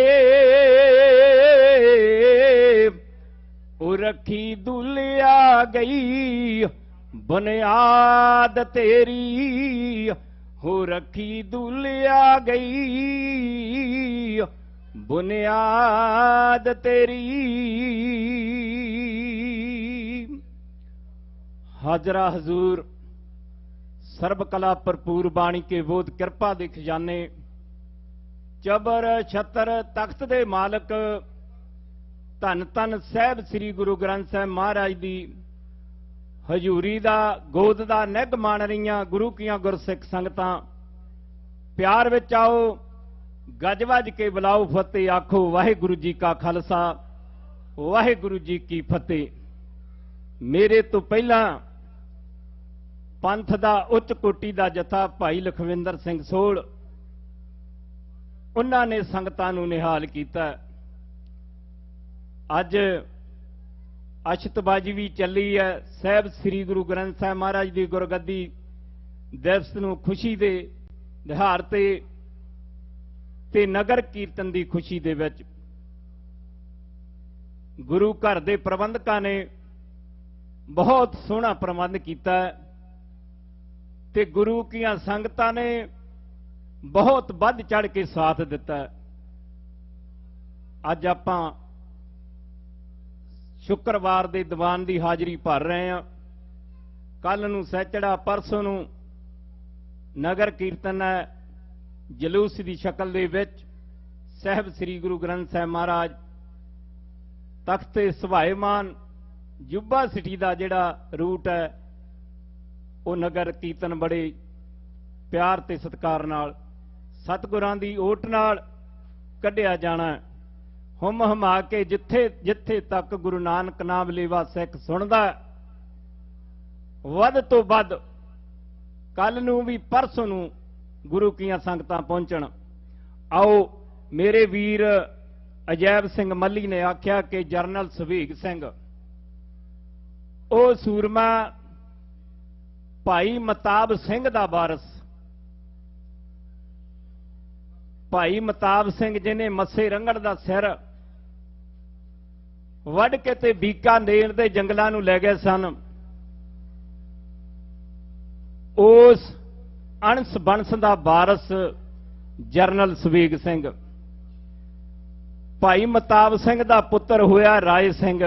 ਉਹ ਰੱਖੀ ਦੁਲਿਆ ਗਈ ਬੁਨਿਆਦ ਤੇਰੀ। हो रखी दुलिया गई बुनियाद तेरी। हाजरा हजूर सर्ब कला भरपूर बाणी के बोध कृपा दे खजाने चबर छतर तख्त दे मालक धन धन साहब श्री गुरु ग्रंथ साहब महाराज दी हजूरी दा गोद दा निग मान रहीआं गुरु कीआं गुरसिख संगतां प्यार विच आओ गज वज के बुलाओ फतेह आखो वाहिगुरु जी का खालसा वाहिगुरु जी की फतेह। मेरे तो पहला पंथ दा उच्च कोटि दा जथा भाई लखविंदर सिंह सोल उन्हां ने संगतां नूं निहाल कीता। अज अशतबाजी भी चली है साहब श्री गुरु ग्रंथ साहब महाराज की गुरगद्दी दिवस नूं खुशी दे दिहाड़ ते नगर कीर्तन की खुशी दे विच गुरु घर दे प्रबंधकां ने बहुत सोहना प्रबंध कीता ते गुरु कीआं संगतां ने बहुत वध चढ़ के साथ दिता। अज आपां शुक्रवार दे दीवान की हाजरी भर रहे हैं। कल नूं सैचड़ा परसों नूं नगर कीर्तन है जलूस की शक्ल दे विच साहब श्री गुरु ग्रंथ साहब महाराज तख्त सुभाएमान जुब्बा सिटी का जिहड़ा रूट है वो नगर कीर्तन बड़े प्यार ते सत्कार नाल सतगुरां दी ओट नाल कढ़िया जाना है। हुम हमा के जिथे जिथे तक गुरु नानक नाम लेवा सिख सुनदा वध तो वध कल नूं भी परसों नूं गुरु कीआं संगतां पहुंचण। आओ मेरे वीर अजैब सिंह मल्ली ने आख्या कि जरनल सुभीग सिंह ओ सूरमा भाई मताब सिंह दा वारस भाई मताब सिंह जिन्हें मस्से रंगड़ दा सिर वढ़ के ते बीकानेर दे जंगलां नूं लै गए सन। उस अणस बनस दा वारस जरनल सुभीग सिंह भाई मताब सिंह दा पुत्र होया राय सिंह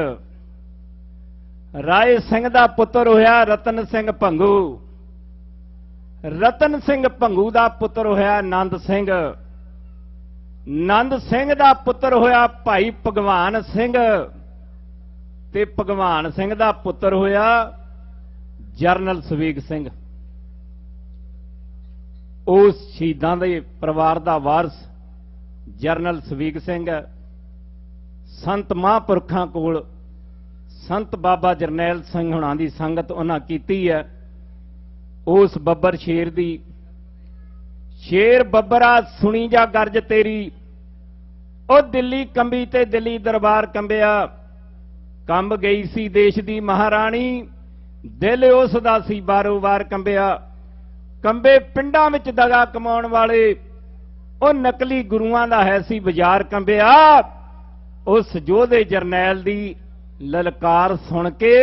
दा पुत्र होया रतन सिंह भंगू रतन सिंह भंगू दा पुत्र होया नंद सिंह दा पुत्र होया भाई भगवान सिंह ते भगवान सिंह दा पुत्र होया जरनल सुभीग सिंह। उस शहीदां दे परिवार दा वारस जरनल सुभीग सिंह संत महापुरखां कोल संत बाबा जरनैल सिंह हुणां दी संगत उन्हां कीती है। उस बब्बर शेर दी शेर बब्बरा सुनी जा गर्ज तेरी ओ दिल्ली कंबी ते दिल्ली दरबार कंबिया कंब गई सी देश दी महाराणी दिल उस दा सी बारो बार कंबिया कंबे पिंडां विच दगा कमाउण वाले ओ नकली गुरुआं दा है सी बाजार कंबिया उस योधे जरनैल दी ललकार सुन के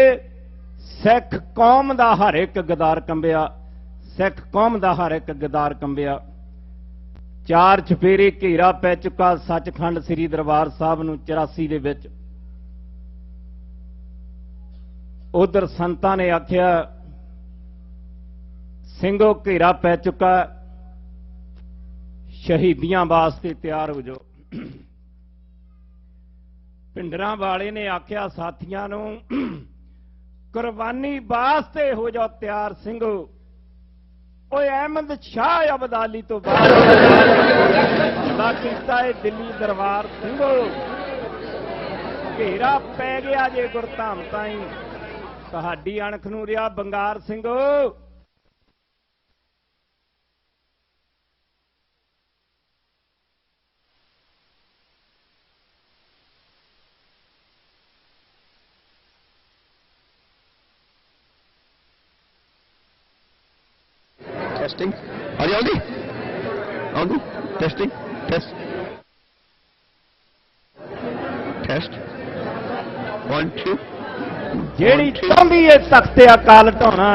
सिख कौम दा हर एक गदार कंबिया सिख कौम दा हर एक गदार कंबिया। चार चफेरे घेरा पै चुका सचखंड श्री दरबार साहब नूं 84 दे विच। उधर संतां ने आख्या ਸਿੰਘੋ घेरा पै चुका शहीदियां वास्ते तैयार हो जाओ। पिंडरां वाले ने आख्या साथियां नूं कुर्बानी वास्ते हो जाओ तैयार ਸਿੰਘੋ। ओए अहमद शाह अबदाली तो बाद कीता है दिल्ली दरबार ਸਿੰਘੋ। घेरा पै गया जे गुरधाम ताई तुहाडी अणख नूं रिहा बंगार ਸਿੰਘੋ। Testing. Are you Audi? Audi? Testing. Test. Test. 1 2 ਜਿਹੜੀ ਚਾਹੁੰਦੀ ਏ ਤਖਤੇ ਅਕਾਲ ਢਾਉਣਾ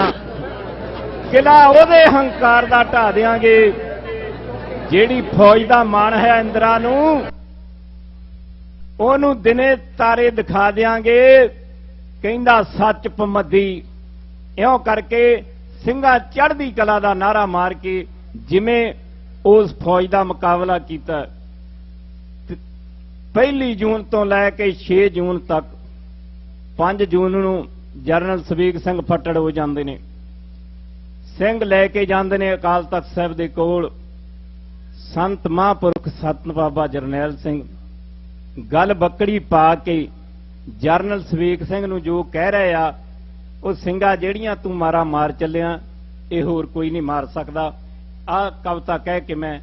ਕਿਲਾ ਉਹਦੇ ਹੰਕਾਰ ਦਾ ਢਾ ਦਿਆਂਗੇ ਜਿਹੜੀ ਫੌਜ ਦਾ ਮਨ ਹੈ ਇੰਦਰਾ ਨੂੰ ਉਹਨੂੰ ਦਿਨੇ ਤਾਰੇ ਦਿਖਾ ਦਿਆਂਗੇ ਕਹਿੰਦਾ ਸੱਚ ਪਮੱਦੀ ਇਉਂ ਕਰਕੇ ਸਿੰਘਾਂ ਚੜ੍ਹਦੀ ਕਲਾ ਦਾ ਨਾਰਾ ਮਾਰ ਕੇ ਜਿਵੇਂ ਉਸ ਫੌਜ ਦਾ ਮੁਕਾਬਲਾ ਕੀਤਾ 1 ਜੂਨ ਤੋਂ ਲੈ ਕੇ 6 ਜੂਨ ਤੱਕ 5 ਜੂਨ ਨੂੰ ਜਰਨਲ ਸਵੀਗ ਸਿੰਘ ਫੱਟੜ ਹੋ ਜਾਂਦੇ ਨੇ ਸਿੰਘ ਲੈ ਕੇ ਜਾਂਦੇ ਨੇ ਅਕਾਲ ਤਖਤ ਸਾਹਿਬ ਦੇ ਕੋਲ ਸੰਤ ਮਹਾਂਪੁਰਖ ਸਤਿ ਬਾਬਾ ਜਰਨੈਲ ਸਿੰਘ ਗੱਲ ਬੱਕੜੀ ਪਾ ਕੇ ਜਰਨਲ ਸਵੀਗ ਸਿੰਘ ਨੂੰ ਜੋ ਕਹਿ ਰਹੇ ਆ ਉਹ ਸਿੰਘਾ ਜਿਹੜੀਆਂ ਤੂੰ ਮਾਰਾ ਮਾਰ ਚੱਲਿਆ ਇਹ ਹੋਰ ਕੋਈ ਨਹੀਂ ਮਾਰ ਸਕਦਾ ਆਹ ਕਵਿਤਾ ਕਹਿ ਕੇ ਮੈਂ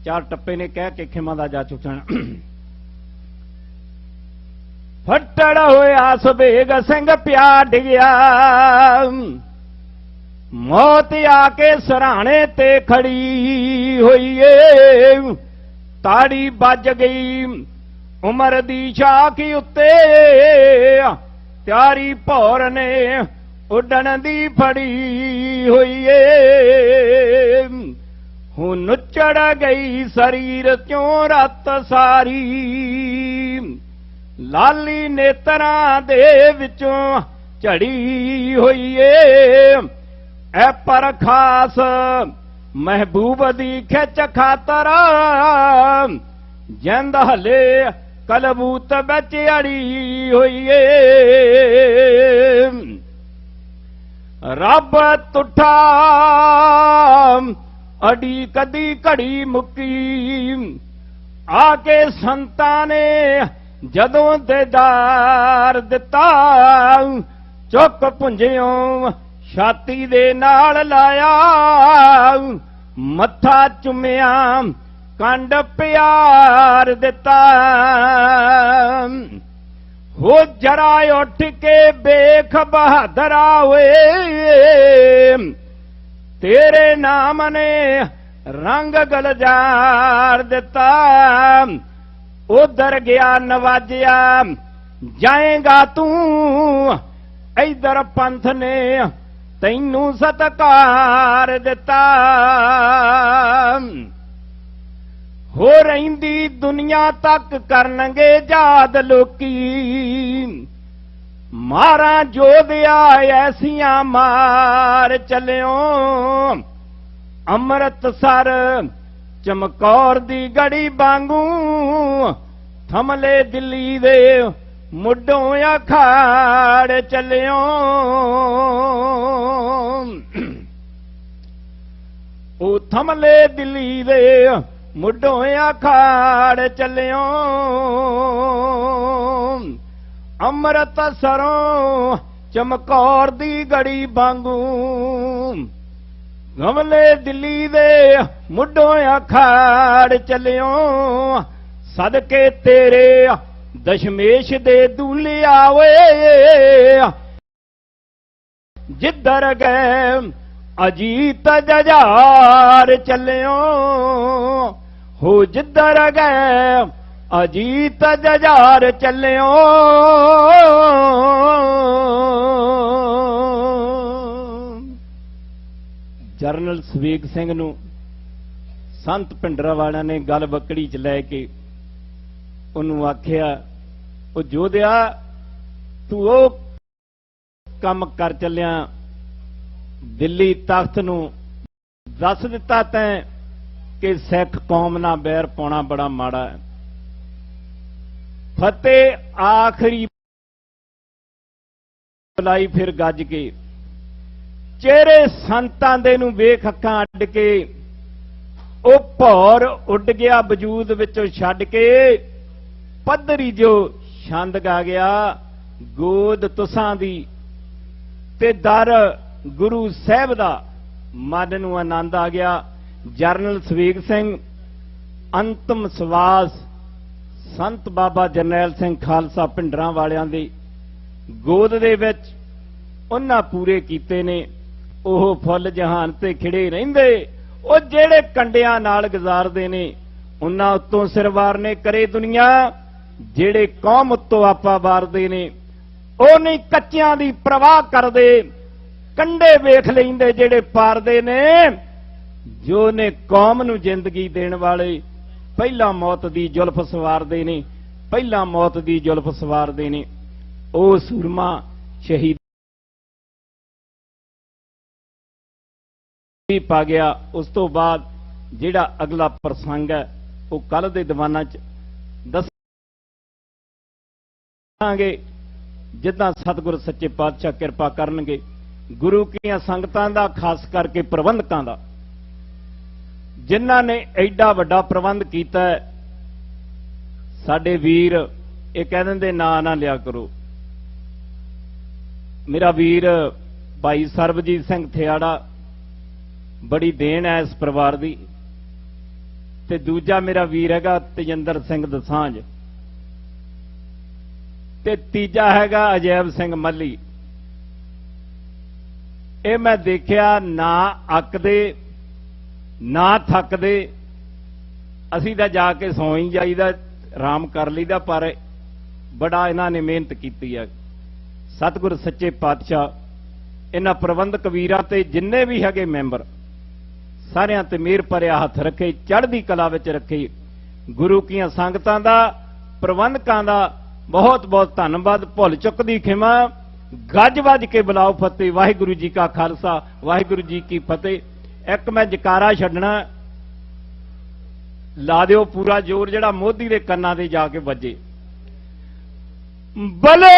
4 ਟੱਪੇ ਨੇ ਕਹਿ ਕੇ ਖਿਮਾ ਦਾ ਜਾ ਚੁੱਕਣ ਫੱਟੜ ਹੋਇਆ ਸਵੇਗ ਸਿੰਘ ਪਿਆ ਡਿਗਿਆ ਮੌਤ ਆ ਕੇ ਸਰਾਣੇ ਤੇ ਖੜੀ ਹੋਈ ਏ ਤਾੜੀ ਵੱਜ ਗਈ ਉਮਰ ਦੀ ਸ਼ਾਖ ਉੱਤੇ ਤਿਆਰੀ ਭੌਰ ਨੇ ਉੱਡਣ ਦੀ ਫੜੀ ਹੋਈ ਏ ਹੁਣ ਨੁੱਚੜ ਗਈ ਸਰੀਰ ਚੋਂ ਰਤ ਸਾਰੀ ਲਾਲੀ ਨੇਤਰਾਂ ਦੇ ਵਿੱਚੋਂ ਝੜੀ ਹੋਈ ਏ ਐ ਪਰ ਖਾਸ ਮਹਿਬੂਬ ਦੀ ਖਿੱਚ ਖਾਤਰ ਜਿੰਦ ਹਲੇ ਕਲਬੂਤ ਵਿੱਚ ਅੜੀ ਹੋਈ ਏ ਰੱਬ ਤੁਠਾ ਅੜੀ ਕਦੀ ਘੜੀ ਮੁੱਕੀ ਆ ਕੇ ਸੰਤਾਂ ਨੇ ਜਦੋਂ ਦੇਦਾਰ ਦਿੱਤਾ ਚੁੱਕ ਪੁੰਝਿਓ ਛਾਤੀ ਦੇ ਨਾਲ ਲਾਇਆ ਮੱਥਾ ਚੁੰਮਿਆ ਕੰਡ ਪਿਆਰ ਦਿੱਤਾ ਹੋ ਜਰਾ ਉੱਠ ਕੇ ਵੇਖ ਬਹਾਦਰਾ ਓਏ ਤੇਰੇ ਨਾਮ ਨੇ ਰੰਗ ਗਲਜ਼ਾਰ ਦਿੱਤਾ ਉਧਰ ਗਿਆ ਨਵਾਜਿਆ ਜਾਏਗਾ ਤੂੰ ਇਧਰ ਪੰਥ ਨੇ ਤੈਨੂੰ ਸਤਕਾਰ ਦਿੱਤਾ ਹੋ ਰਹਿੰਦੀ ਦੁਨੀਆ ਤੱਕ ਕਰਨਗੇ ਯਾਦ ਲੋਕੀ ਮਾਰਾਂ ਜੋਧਿਆ ਐਸੀਆਂ ਮਾਰ ਚੱਲਿਓ ਅੰਮ੍ਰਿਤਸਰ ਚਮਕੌਰ ਦੀ ਗੜੀ ਵਾਂਗੂ ਥਮਲੇ ਦਿੱਲੀ ਦੇ ਮੁੱਢੋਂ ਅਖਾੜ ਚੱਲਿਓ ਉਹ ਥਮਲੇ ਦਿੱਲੀ ਦੇ ਮੁੱਢੋਂ ਅਖਾੜ ਚੱਲਿਓ ਅੰਮ੍ਰਿਤਸਰੋਂ ਚਮਕੌਰ ਦੀ ਗੜੀ ਵਾਂਗੂ ਗਮਲੇ ਦਿੱਲੀ ਦੇ ਮੁੱਢੋਂ ਅਖਾੜ ਚੱਲਿਓ ਸਦਕੇ ਤੇਰੇ ਦਸ਼ਮੇਸ਼ ਦੇ ਦੂਲਿਆ ਓਏ ਜਿੱਧਰ ਗਏ ਅਜੀਤ ਜਜਾਰ ਚੱਲਿਓ ਹੋ ਜਿੱਧਰ ਗਏ ਅਜੀਤ ਜਜਾਰ ਚੱਲਿਓ ਜਰਨਲ ਸਵੀਗ ਸਿੰਘ ਨੂੰ ਸੰਤ ਭਿੰਡਰਾਂਵਾਲਿਆਂ ਨੇ ਗੱਲ ਬੱਕੜੀ 'ਚ ਲੈ ਕੇ ਉਹਨੂੰ ਆਖਿਆ ਉਹ ਜੋਧਿਆ ਤੂੰ ਉਹ ਕੰਮ ਕਰ ਚੱਲਿਆ ਦਿੱਲੀ ਤਖਤ ਨੂੰ ਦੱਸ ਦਿੱਤਾ ਤੈਂ ਕਿ ਸਿੱਖ ਕੌਮ ਨਾਲ ਬੈਰ ਪਾਉਣਾ ਬੜਾ ਮਾੜਾ ਹੈ ਫਤਿਹ ਆਖਰੀ ਬੁਲਾਈ ਫਿਰ ਗੱਜ ਕੇ ਚਿਹਰੇ ਸੰਤਾਂ ਦੇ ਨੂੰ ਵੇਖ ਅੱਖਾਂ ਅੱਡ ਕੇ ਉਹ ਭੌਰ ਉੱਡ ਗਿਆ ਵਜੂਦ ਵਿੱਚੋਂ ਛੱਡ ਕੇ ਪੱਧਰੀ ਜੋ ਛੰਦ ਗਾ ਗਿਆ ਗੋਦ ਤੁਸਾਂ ਦੀ ਤੇ ਦਰ ਗੁਰੂ ਸਾਹਿਬ ਦਾ ਮਨ ਨੂੰ ਆਨੰਦ ਆ ਗਿਆ ਜਰਨਲ ਸਵੀਗ ਸਿੰਘ ਅੰਤਮ ਸਵਾਸ ਸੰਤ ਬਾਬਾ ਜਰਨੈਲ ਸਿੰਘ ਖਾਲਸਾ ਭਿੰਡਰਾਂਵਾਲਿਆਂ ਦੀ ਗੋਦ ਦੇ ਵਿੱਚ ਉਹਨਾਂ ਪੂਰੇ ਕੀਤੇ ਨੇ ਉਹ ਫੁੱਲ ਜਹਾਨ ਤੇ ਖਿੜੇ ਰਹਿੰਦੇ ਉਹ ਜਿਹੜੇ ਕੰਡਿਆਂ ਨਾਲ ਗੁਜ਼ਾਰਦੇ ਨੇ ਉਹਨਾਂ ਉੱਤੋਂ ਸਿਰ ਵਾਰਨੇ ਕਰੇ ਦੁਨੀਆ ਜਿਹੜੇ ਕੌਮ ਉੱਤੋਂ ਆਪਾ ਵਾਰਦੇ ਨੇ ਉਹ ਨਹੀਂ ਕੱਚਿਆਂ ਦੀ ਪ੍ਰਵਾਹ ਕਰਦੇ ਕੰਡੇ ਵੇਖ ਲੈਂਦੇ ਜਿਹੜੇ ਪਾਰਦੇ ਨੇ, ਜੋ ਨੇ ਕੌਮ ਨੂੰ ਜ਼ਿੰਦਗੀ ਦੇਣ ਵਾਲੇ ਪਹਿਲਾਂ ਮੌਤ ਦੀ ਜ਼ੁਲਫ ਸਵਾਰਦੇ ਨੇ, ਪਹਿਲਾਂ ਮੌਤ ਦੀ ਜ਼ੁਲਫ ਸਵਾਰਦੇ ਨੇ। ਉਹ ਸੂਰਮਾ ਸ਼ਹੀਦ ਪਾ ਗਿਆ। ਉਸ ਤੋਂ ਬਾਅਦ ਜਿਹੜਾ ਅਗਲਾ ਪ੍ਰਸੰਗ ਹੈ ਉਹ ਕੱਲ ਦੇ ਦੀਵਾਨਾਂ 'ਚ ਦੱਸਾਂਗੇ, ਜਿੱਦਾਂ ਸਤਿਗੁਰ ਸੱਚੇ ਪਾਤਸ਼ਾਹ ਕਿਰਪਾ ਕਰਨਗੇ। ਗੁਰੂ ਕੀਆਂ ਸੰਗਤਾਂ ਦਾ, ਖਾਸ ਕਰਕੇ ਪ੍ਰਬੰਧਕਾਂ ਦਾ, ਜਿਨ੍ਹਾਂ ਨੇ ਐਡਾ ਵੱਡਾ ਪ੍ਰਬੰਧ ਕੀਤਾ ਹੈ। ਸਾਡੇ ਵੀਰ ਇਹ ਕਹਿ ਦਿੰਦੇ ਨਾਂ ਨਾ ਲਿਆ ਕਰੋ। ਮੇਰਾ ਵੀਰ ਭਾਈ ਸਰਬਜੀਤ ਸਿੰਘ ਥਿਆੜਾ, ਬੜੀ ਦੇਣ ਹੈ ਇਸ ਪਰਿਵਾਰ ਦੀ। ਤੇ ਦੂਜਾ ਮੇਰਾ ਵੀਰ ਹੈਗਾ ਤੇਜਿੰਦਰ ਸਿੰਘ ਦਸਾਂਝ, ਤੇ ਤੀਜਾ ਹੈਗਾ ਅਜੈਬ ਸਿੰਘ ਮੱਲੀ। ਇਹ ਮੈਂ ਦੇਖਿਆ ਨਾ ਅੱਕਦੇ ਨਾ ਥੱਕਦੇ। ਅਸੀਂ ਤਾਂ ਜਾ ਕੇ ਸੌਂ ਹੀ ਜਾਈਦਾ, ਆਰਾਮ ਕਰ ਲਈਦਾ, ਪਰ ਬੜਾ ਇਹਨਾਂ ਨੇ ਮਿਹਨਤ ਕੀਤੀ ਹੈ। ਸਤਿਗੁਰ ਸੱਚੇ ਪਾਤਸ਼ਾਹ ਇਹਨਾਂ ਪ੍ਰਬੰਧਕ ਵੀਰਾਂ ਤੇ ਜਿੰਨੇ ਵੀ ਹੈਗੇ ਮੈਂਬਰ, ਸਾਰਿਆਂ ਤੇ ਮਿਹਰ ਭਰਿਆ ਹੱਥ ਰੱਖੇ, ਚੜ੍ਹਦੀ ਕਲਾ ਵਿੱਚ ਰੱਖੇ। ਗੁਰੂ ਕੀਆਂ ਸੰਗਤਾਂ ਦਾ, ਪ੍ਰਬੰਧਕਾਂ ਦਾ ਬਹੁਤ ਬਹੁਤ ਧੰਨਵਾਦ। ਭੁੱਲ ਚੁੱਕ ਦੀ ਖਿਮਾ। ਗੱਜ ਵੱਜ ਕੇ ਬੁਲਾਓ ਫਤਿਹ। ਵਾਹਿਗੁਰੂ ਜੀ ਕਾ ਖਾਲਸਾ, ਵਾਹਿਗੁਰੂ ਜੀ ਕੀ ਫਤਿਹ। ਇੱਕ ਮੈਂ ਜਕਾਰਾ ਛੱਡਣਾ, ਲਾ ਦਿਓ ਪੂਰਾ ਜ਼ੋਰ, ਜਿਹੜਾ ਮੋਦੀ ਦੇ ਕੰਨਾਂ ਤੇ ਜਾ ਕੇ ਵੱਜੇ। ਬਲੇ